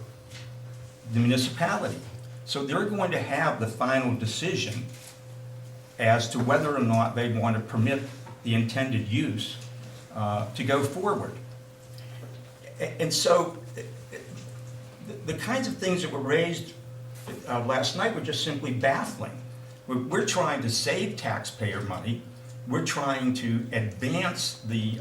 the municipality. So they're going to have the final decision as to whether or not they want to permit the intended use to go forward. And so the kinds of things that were raised last night were just simply baffling. We're trying to save taxpayer money. We're trying to advance the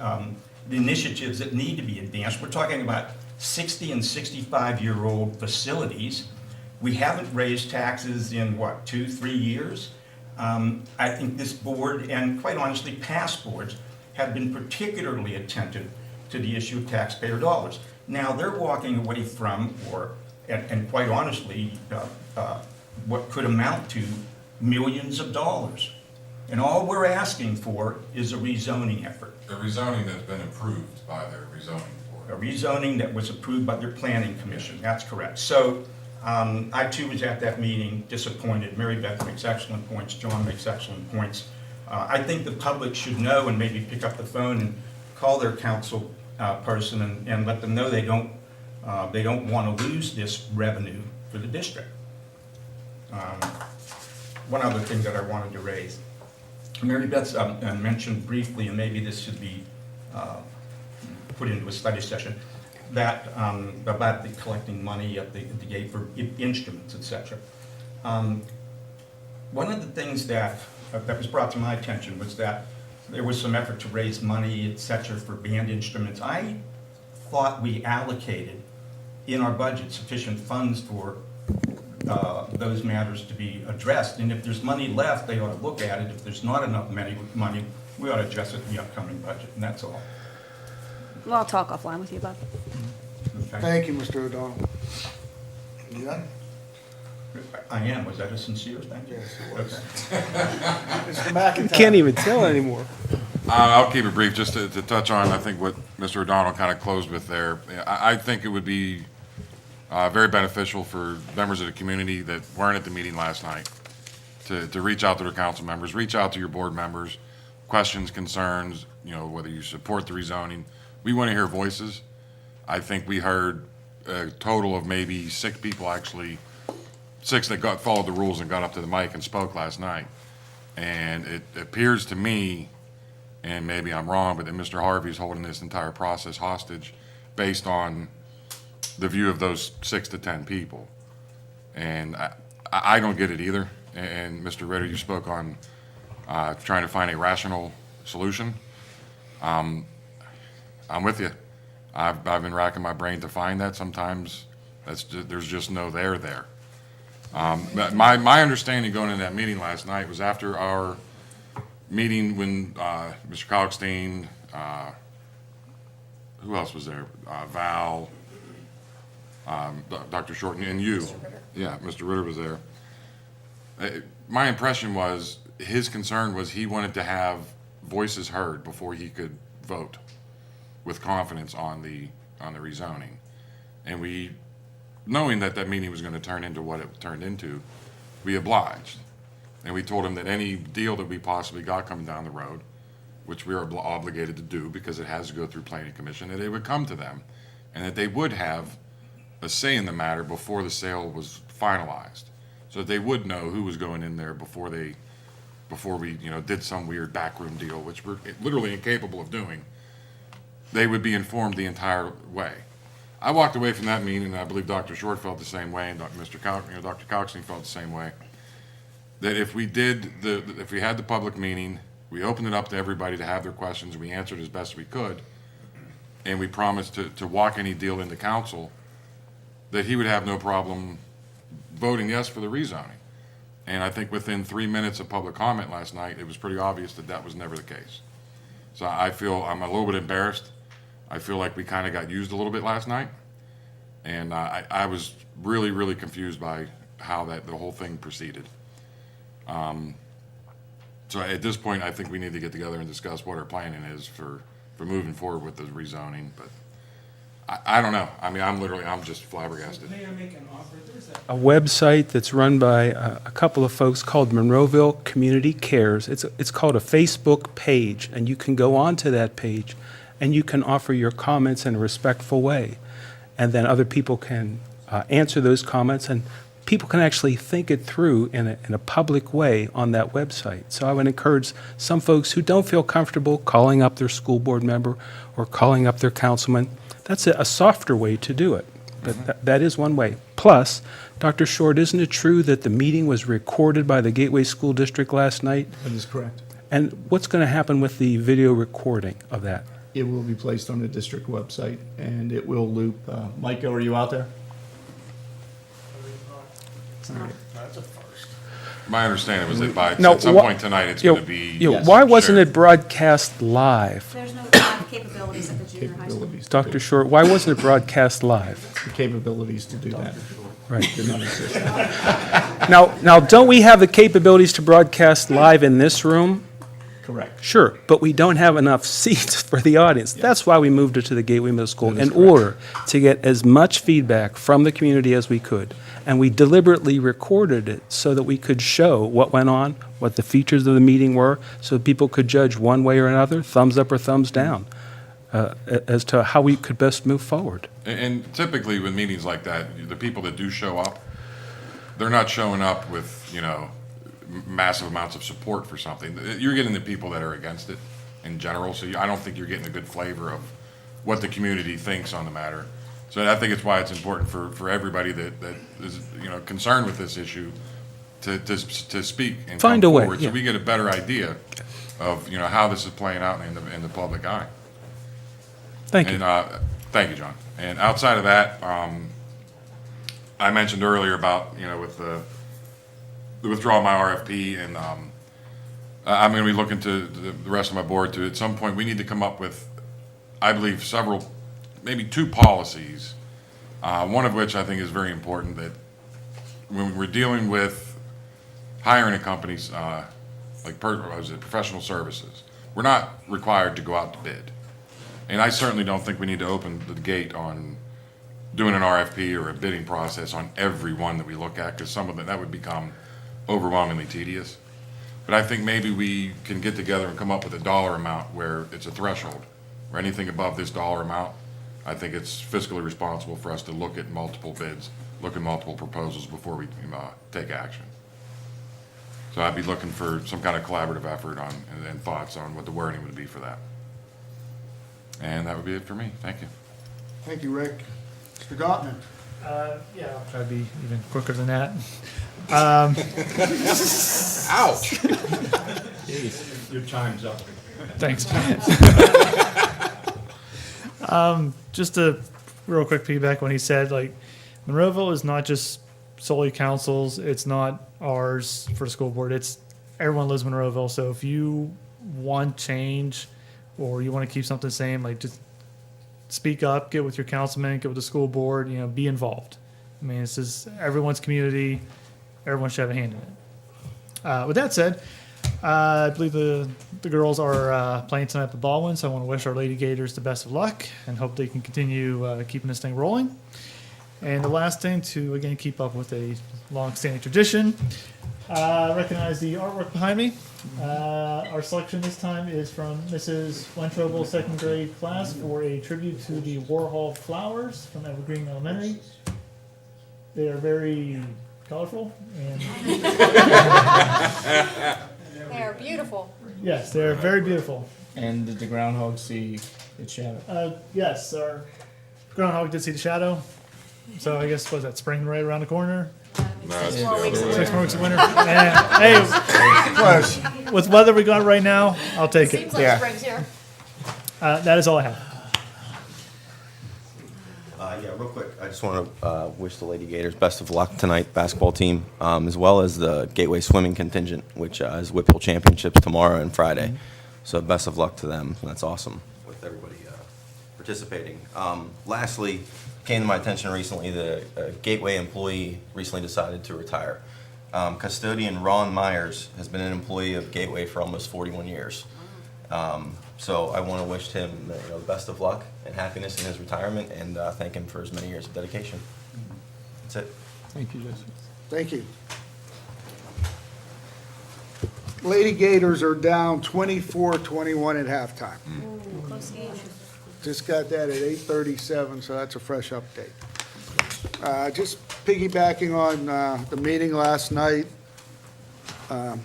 initiatives that need to be advanced. We're talking about 60 and 65-year-old facilities. We haven't raised taxes in, what, 2-3 years? I think this board, and quite honestly, past boards, have been particularly attentive to the issue of taxpayer dollars. Now, they're walking away from, and quite honestly, what could amount to millions of dollars. And all we're asking for is a rezoning effort. A rezoning that's been approved by their rezoning board. A rezoning that was approved by their planning commission, that's correct. So I too was at that meeting, disappointed. Mary Beth makes excellent points, John makes excellent points. I think the public should know and maybe pick up the phone and call their council person and let them know they don't want to lose this revenue for the district. One other thing that I wanted to raise. Mary Beth mentioned briefly, and maybe this should be put into a study session, that about the collecting money at the gate for instruments, etc. One of the things that was brought to my attention was that there was some effort to raise money, etc., for band instruments. I thought we allocated in our budget sufficient funds for those matters to be addressed, and if there's money left, they ought to look at it. If there's not enough money, we ought to address it in the upcoming budget, and that's all. Well, I'll talk offline with you about it. Okay? Thank you, Mr. O'Donnell. You done? I am. Was that a sincere thank you? Yes, it was. Okay. Mr. McIntyre. Can't even tell anymore. I'll keep it brief, just to touch on, I think, what Mr. O'Donnell kind of closed with there. I think it would be very beneficial for members of the community that weren't at the meeting last night to reach out to their council members, reach out to your board members, questions, concerns, whether you support the rezoning. We want to hear voices. I think we heard a total of maybe 6 people, actually, 6 that followed the rules and got up to the mic and spoke last night. And it appears to me, and maybe I'm wrong, but that Mr. Harvey's holding this entire process hostage based on the view of those 6 to 10 people. And I don't get it either. And Mr. Ritter, you spoke on trying to find a rational solution. I'm with you. I've been racking my brain to find that. Sometimes there's just no there. My understanding going into that meeting last night was after our meeting when Mr. Kalkstein, who else was there? Val, Dr. Shorten, and you. Yeah, Mr. Ritter was there. My impression was his concern was he wanted to have voices heard before he could vote with confidence on the rezoning. And we, knowing that that meeting was going to turn into what it turned into, we obliged. And we told him that any deal that we possibly got coming down the road, which we are obligated to do because it has to go through planning commission, that it would come to them and that they would have a say in the matter before the sale was finalized. So that they would know who was going in there before we, did some weird backroom deal, which we're literally incapable of doing. They would be informed the entire way. I walked away from that meeting, and I believe Dr. Short felt the same way, and Dr. Coxney felt the same way. That if we had the public meeting, we opened it up to everybody to have their questions, we answered as best we could, and we promised to walk any deal into council, that he would have no problem voting yes for the rezoning. And I think within 3 minutes of public comment last night, it was pretty obvious that that was never the case. So I feel I'm a little bit embarrassed. I feel like we kind of got used a little bit last night. And I was really, really confused by how the whole thing proceeded. So at this point, I think we need to get together and discuss what our planning is for moving forward with the rezoning. But I don't know. I mean, I'm just flabbergasted. May I make an offer? There's a website that's run by a couple of folks called Monroeville Community Cares. It's called a Facebook page, and you can go onto that page and you can offer your comments in a respectful way. And then other people can answer those comments, and people can actually think it through in a public way on that website. So I would encourage some folks who don't feel comfortable calling up their school board member or calling up their councilman. That's a softer way to do it, but that is one way. Plus, Dr. Short, isn't it true that the meeting was recorded by the Gateway School District last night? That is correct. And what's going to happen with the video recording of that? It will be placed on the district website, and it will loop. Micah, are you out there? That's a first. My understanding was that by No, at some point tonight, it's going to be. Yes. Why wasn't it broadcast live? There's no live capabilities at the junior high school. Capabilities. Dr. Short, why wasn't it broadcast live? The capabilities to do that. Right. Did not exist. Now, don't we have the capabilities to broadcast live in this room? Correct. Sure, but we don't have enough seats for the audience. That's why we moved it to the Gateway Middle School, That is in correct. order to get as much feedback from the community as we could. And we deliberately recorded it so that we could show what went on, what the features of the meeting were, so people could judge one way or another, thumbs up or thumbs down, as to how we could best move forward. And typically with meetings like that, the people that do show up, they're not showing up with, massive amounts of support for something. You're getting the people that are against it in general, so I don't think you're getting a good flavor of what the community thinks on the matter. So I think it's why it's important for everybody that is, concerned with this issue to speak and Find come a way, forward, yeah. so we get a better idea of, how this is playing out in the public eye. Thank you. And, thank you, John. And outside of that, I mentioned earlier about, with the withdrawal of my RFP, and I'm going to be looking to the rest of my board to, at some point, we need to come up with, I believe, maybe 2 policies, one of which I think is very important, that when we're dealing with hiring a company, like professional services, we're not required to go out to bid. And I certainly don't think we need to open the gate on doing an RFP or a bidding process on every one that we look at, because some of that would become overwhelmingly tedious. But I think maybe we can get together and come up with a dollar amount where it's a threshold, or anything above this dollar amount. I think it's fiscally responsible for us to look at multiple bids, look at multiple proposals before we take action. So I'd be looking for some kind of collaborative effort on and thoughts on what the wording would be for that. And that would be it for me. Thank you. Thank you, Rick. Mr. Gottman. Yeah, I'll try to be even quicker than that. Ouch. Jeez, your time's up. Thanks. Just a real quick feedback when he said, Monroeville is not just solely councils. It's not ours for the school board. It's everyone lives in Monroeville. So if you want change or you want to keep something the same, just speak up, get with your councilman, get with the school board, be involved. I mean, this is everyone's community. Everyone should have a hand in it. With that said, I believe the girls are playing tonight at the Baldwin, so I want to wish our Lady Gators the best of luck and hope they can continue keeping this thing rolling. And the last thing, to again keep up with a long-standing tradition, recognize the artwork behind me. Our selection this time is from Mrs. Wentrobel's second grade class for a tribute to the Warhol flowers from Evergreen Elementary. They are very colorful and They are beautiful. yes, they are very beautiful. And did the groundhog see its shadow? Yes, our groundhog did see the shadow. So I guess, was that spring right around the corner? No, it's 6 more weeks of 6 more winter. weeks of winter. And, hey, close. With weather we got right now, I'll take it. Seems like spring's here. That is all I have. Yeah, real quick, I just want to wish the Lady Gators best of luck tonight, basketball team, as well as the Gateway Swimming Contingent, which is Whipple Championships tomorrow and Friday. So best of luck to them. That's awesome with everybody participating. Lastly, came to my attention recently, the Gateway employee recently decided to retire. Custodian Ron Myers has been an employee of Gateway for almost 41 years. So I want to wish him the best of luck and happiness in his retirement, and thank him for his many years of dedication. That's it. Thank you, Joseph. Thank you. Lady Gators are down 24-21 at halftime. Close game. Just got that at 8:37, so that's a fresh update. Just piggybacking on the meeting last night, I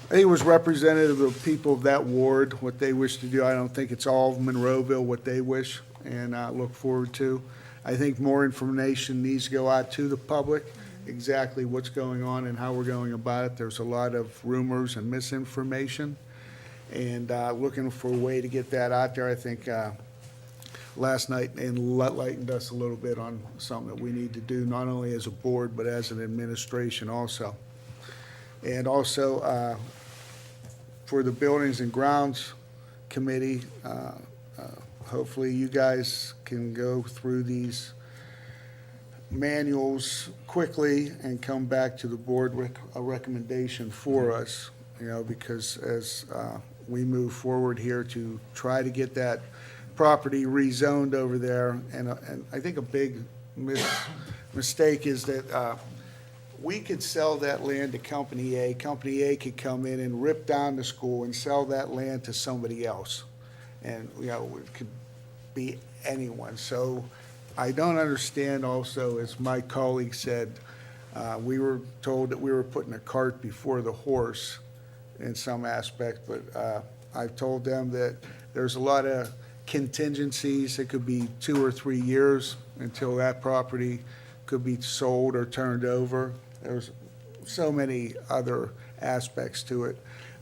think it was representative of people of that ward, what they wish to do. I don't think it's all of Monroeville, what they wish and look forward to. I think more information needs to go out to the public, exactly what's going on and how we're going about it. There's a lot of rumors and misinformation, and looking for a way to get that out there. I think last night enlightened us a little bit on something that we need to do, not only as a board, but as an administration also. And also, for the Buildings and Grounds Committee, hopefully you guys can go through these manuals quickly and come back to the board with a recommendation for us, because as we move forward here to try to get that property rezoned over there, and I think a big mistake is that we could sell that land to Company A. Company A could come in and rip down the school and sell that land to somebody else. And, it could be anyone. So I don't understand also, as my colleague said, we were told that we were putting a cart before the horse in some aspect, but I've told them that there's a lot of contingencies. It could be 2 or 3 years until that property could be sold or turned over. There's so many other aspects to it.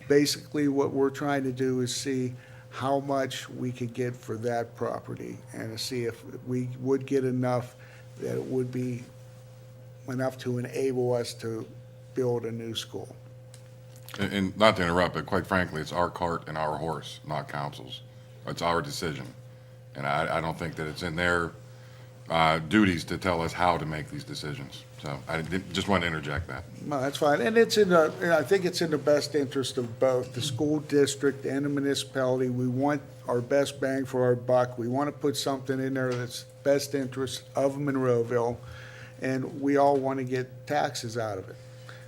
Basically, what we're trying to do is see how much we could get for that property and to see if we would get enough that it would be enough to enable us to build a new school. And not to interrupt, but quite frankly, it's our cart and our horse, not council's. It's our decision. And I don't think that it's in their duties to tell us how to make these decisions. So just want to interject that. No, that's fine. And I think it's in the best interest of both the school district and the municipality. We want our best bang for our buck. We want to put something in there that's best interest of Monroeville, and we all want to get taxes out of it.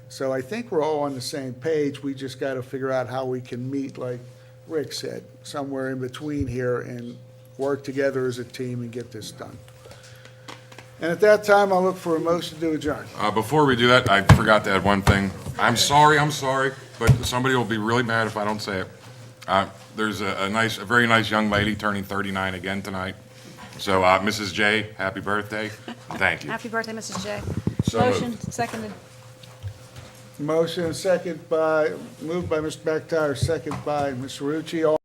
So I think we're all on the same page. We just got to figure out how we can meet, like Rick said, somewhere in between here and work together as a team and get this done. And at that time, I'll look for a motion to adjourn. Before we do that, I forgot to add one thing. I'm sorry, but somebody will be really mad if I don't say it. There's a very nice young lady turning 39 again tonight. So, Mrs. J, happy birthday. Thank you. Happy birthday, Mrs. J. So Motion, seconded. Motion second moved by Mr. McIntyre, second by Ms. Rucci. All